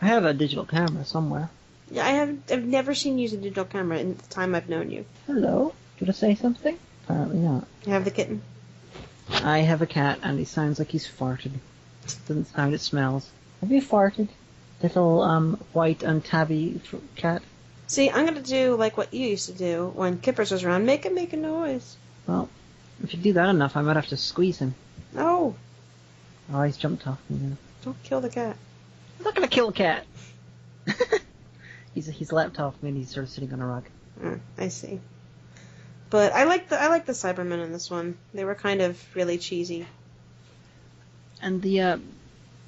I have a digital camera somewhere. Yeah, I've never seen you use a digital camera in the time I've known you. Hello? Did I say something? Apparently not. You have the kitten? I have a cat, and he sounds like he's farted. Doesn't sound, it smells. Have you farted? Little, white and tabby cat? See, I'm gonna do like what you used to do when Kippers was around. Make a noise. Well, if you do that enough, I might have to squeeze him. No. Oh, he's jumped off me now. Don't kill the cat. I'm not gonna kill a cat. He's leapt off me and he's sort of sitting on a rug. I see. But I like the Cybermen in this one. They were kind of really cheesy. And the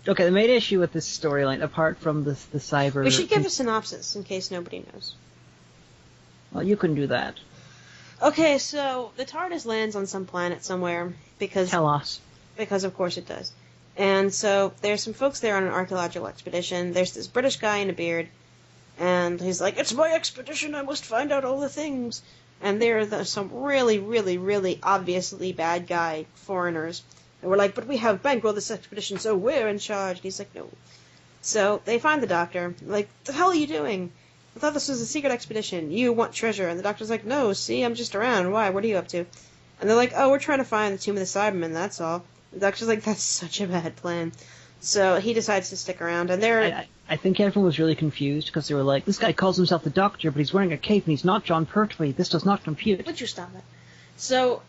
main issue with this storyline, apart from the cyber... We should give a synopsis in case nobody knows. Well, you couldn't do that. Okay, so the TARDIS lands on some planet somewhere because Tell us. Because of course it does. And so there's some folks there on an archaeological expedition. There's this British guy in a beard, and he's like, "It's my expedition, I must find out all the things." And there are some really, really, really obviously bad guy foreigners. And we're like, "But we have bankrolled this expedition, so we're in charge." And he's like, "No." So they find the doctor. Like, "The hell are you doing? I thought this was a secret expedition. You want treasure." And the doctor's like, "No, see, I'm just around. Why? What are you up to?" And they're like, "Oh, we're trying to find the tomb of the Cybermen, that's all." The doctor's like, "That's such a bad plan." So he decides to stick around, and they're... I think everyone was really confused, because they were like, "This guy calls himself the Doctor, but he's wearing a cape, and he's not John Pertwee. This does not compute." Would you stop it? So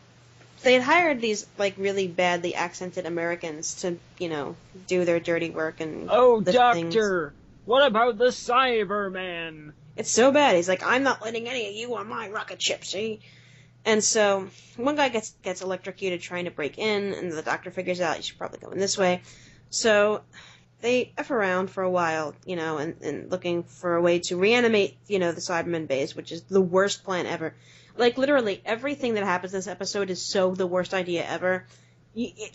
they had hired these, like, really badly accented Americans to, you know, do their dirty work and "Oh, lift Doctor! things. What about the Cyberman?" It's so bad. He's like, "I'm not letting any of you on my rocket ship, see?" And so one guy gets electrocuted trying to break in, and the doctor figures out you should probably go in this way. So they F around for a while, you know, and looking for a way to reanimate, you know, the Cyberman base, which is the worst plan ever. Like, literally, everything that happens in this episode is so the worst idea ever.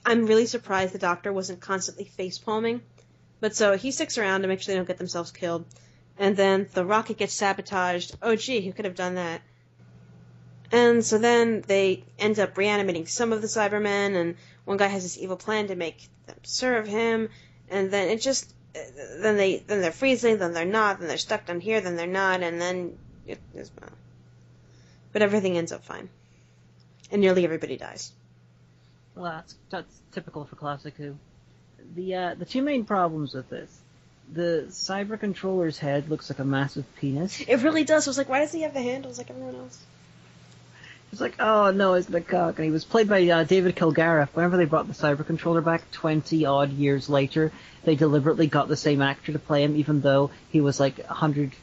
I'm really surprised the doctor wasn't constantly facepalming. But so he sticks around to make sure they don't get themselves killed. And then the rocket gets sabotaged. Oh, gee, who could have done that? And so then they end up reanimating some of the Cybermen, and one guy has this evil plan to make them serve him, and then it just... Then they're freezing, then they're not, then they're stuck down here, then they're not, and then... But everything ends up fine. And nearly everybody dies. Well, that's typical for Classic Who. The two main problems with this. The cyber controller's head looks like a massive penis. It really does. I was like, why does he have the handles like everyone else? It's like, oh no, it's the cock. And he was played by David Kilgariff. Whenever they brought the cyber controller back 20-odd years later, they deliberately got the same actor to play him, even though he was like 100,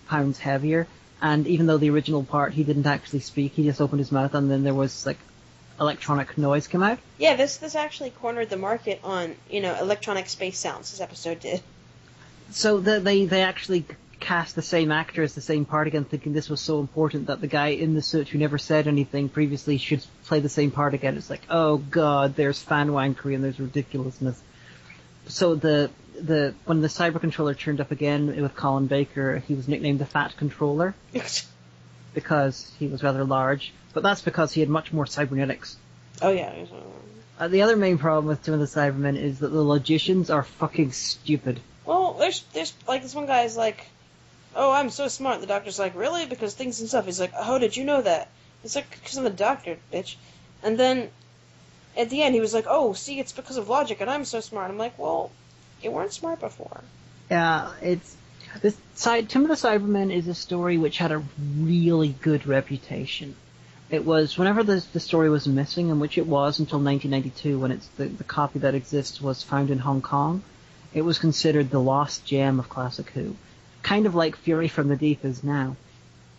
pounds heavier. And even though the original part, he didn't actually speak, he just opened his mouth and then there was like electronic noise come out. Yeah, this actually cornered the market on, electronic space sounds, this episode did. So they actually cast the same actor as the same part again, thinking this was so important that the guy in the suit who never said anything previously should play the same part again. It's like, oh god, there's fan wankery and there's ridiculousness. So when the cyber controller turned up again with Colin Baker, he was nicknamed the Fat Controller because he was rather large. But that's because he had much more cybernetics. Oh yeah. The other main problem with two of the Cybermen is that the logicians are fucking stupid. Well, there's like this one guy's like, "Oh, I'm so smart." The doctor's like, "Really?" Because things and stuff. He's like, "How did you know that?" It's like, "Because I'm the doctor, bitch." And then at the end, he was like, "Oh, see, it's because of logic, and I'm so smart." I'm like, "Well, you weren't smart before." Yeah, Tomb of the Cybermen is a story which had a really good reputation. It was, whenever the story was missing, and which it was until 1992, when the copy that exists was found in Hong Kong, it was considered the lost gem of Classic Who. Kind of like Fury from the Deep is now.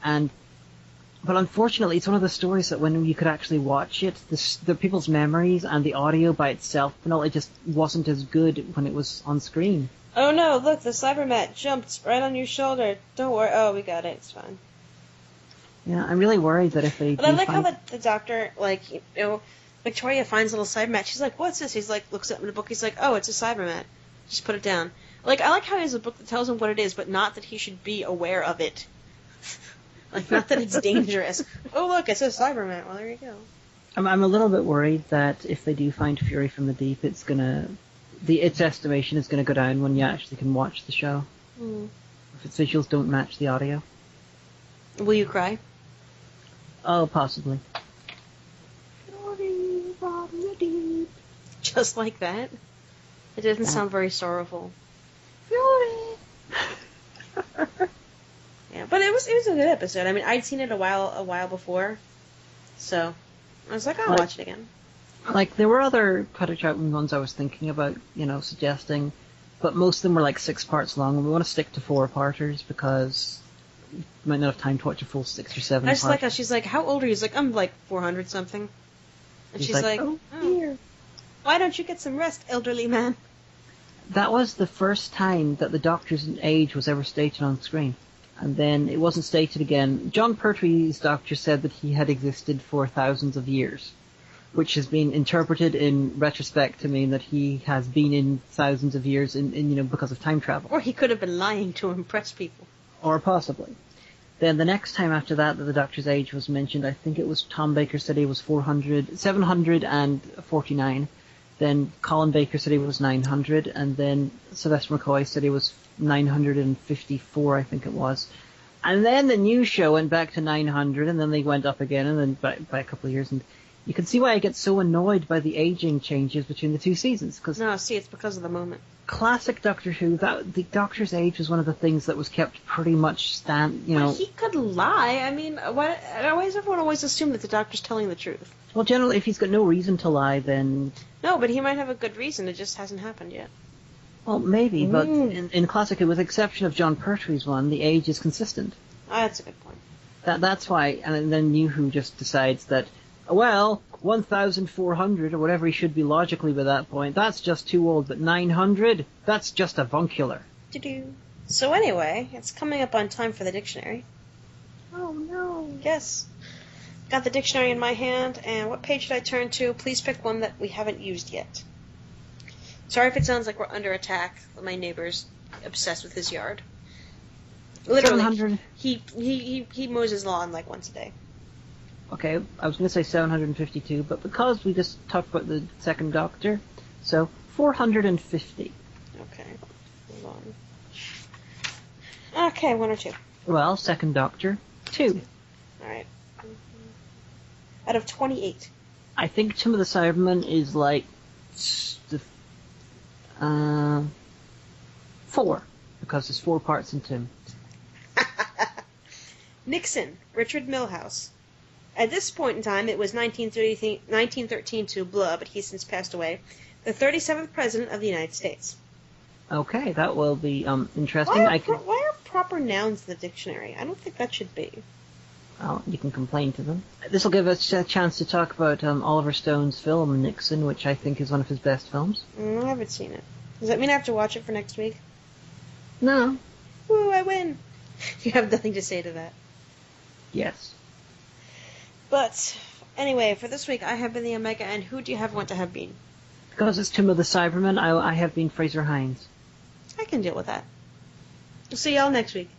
But unfortunately, it's one of the stories that when you could actually watch it, the people's memories and the audio by itself, it just wasn't as good when it was on screen. Oh no, look, the Cybermat jumped right on your shoulder. Don't worry. Oh, we got it. It's fine. Yeah, I'm really worried that if they But I like how the doctor, Victoria finds a little Cybermat. She's like, "What's this?" He's like, looks up in the book. He's like, "Oh, it's a Cybermat. Just put it down." Like, I like how he has a book that tells him what it is, but not that he should be aware of it. Like, not that it's dangerous. Oh, look, it says Cyberman. Well, there you go. I'm a little bit worried that if they do find Fury from the Deep, its estimation is gonna go down when you actually can watch the show. Mm. If its visuals don't match the audio. Will you cry? Oh, possibly. Fury from the Deep. Just like that? It doesn't sound very sorrowful. Fury! Yeah, but it was a good episode. I mean, I'd seen it a while before, so I was like, I'll watch it again. Like, there were other Cutter Troutman ones I was thinking about, suggesting, but most of them were like 6 parts long, and we want to stick to 4-parters because we might not have time to watch a full 6 or 7 I just parts. like how she's like, "How old are you?" He's like, "I'm like 400 something," and she's like, "Oh dear. Why don't you get some rest, elderly man?" That was the first time that the Doctor's age was ever stated on screen. And then it wasn't stated again. John Pertwee's doctor said that he had existed for thousands of years, which has been interpreted in retrospect to mean that he has been in thousands of years because of time travel. Or he could have been lying to impress people. Or possibly. Then the next time after that the doctor's age was mentioned, I think it was Tom Baker said he was 749. Then Colin Baker said he was 900, and then Sylvester McCoy said he was 954, I think it was. And then the news show went back to 900, and then they went up again, and then by a couple of years. And you can see why I get so annoyed by the aging changes between the two seasons. No, see, it's because of the moment. Classic Doctor Who, the Doctor's age was one of the things that was kept pretty much But he could lie. I mean, why does everyone always assume that the Doctor's telling the truth? Well, generally, if he's got no reason to lie, then... No, but he might have a good reason. It just hasn't happened yet. Well, maybe, but in Classic Who, with the exception of John Pertwee's one, the age is consistent. That's a good point. That's why, and then New Who just decides that, well, 1,400, or whatever he should be logically by that point, that's just too old, but 900, that's just avuncular. So anyway, it's coming up on time for the dictionary. Oh, no. Yes. Got the dictionary in my hand, and what page should I turn to? Please pick one that we haven't used yet. Sorry if it sounds like we're under attack. My neighbor's obsessed with his yard. Literally, 700. He mows his lawn like once a day. Okay, I was going to say 752, but because we just talked about the second Doctor, so 450. Okay, hold on. Okay, one or two. Well, second Doctor, 2. Alright. Out of 28. I think Tomb of the Cybermen is like 4, because there's 4 parts in Tomb. Nixon, Richard Milhouse. At this point in time, it was 1913 to blah, but he's since passed away. The 37th President of the United States. Okay, that will be interesting. Why are proper nouns in the dictionary? I don't think that should be. Well, you can complain to them. This will give us a chance to talk about Oliver Stone's film, Nixon, which I think is one of his best films. I haven't seen it. Does that mean I have to watch it for next week? No. Woo, I win! You have nothing to say to that. Yes. But, anyway, for this week, I have been the Omega, and who do you want to have been? Because it's Tomb of the Cybermen, I have been Fraser Hines. I can deal with that. We'll see y'all next week.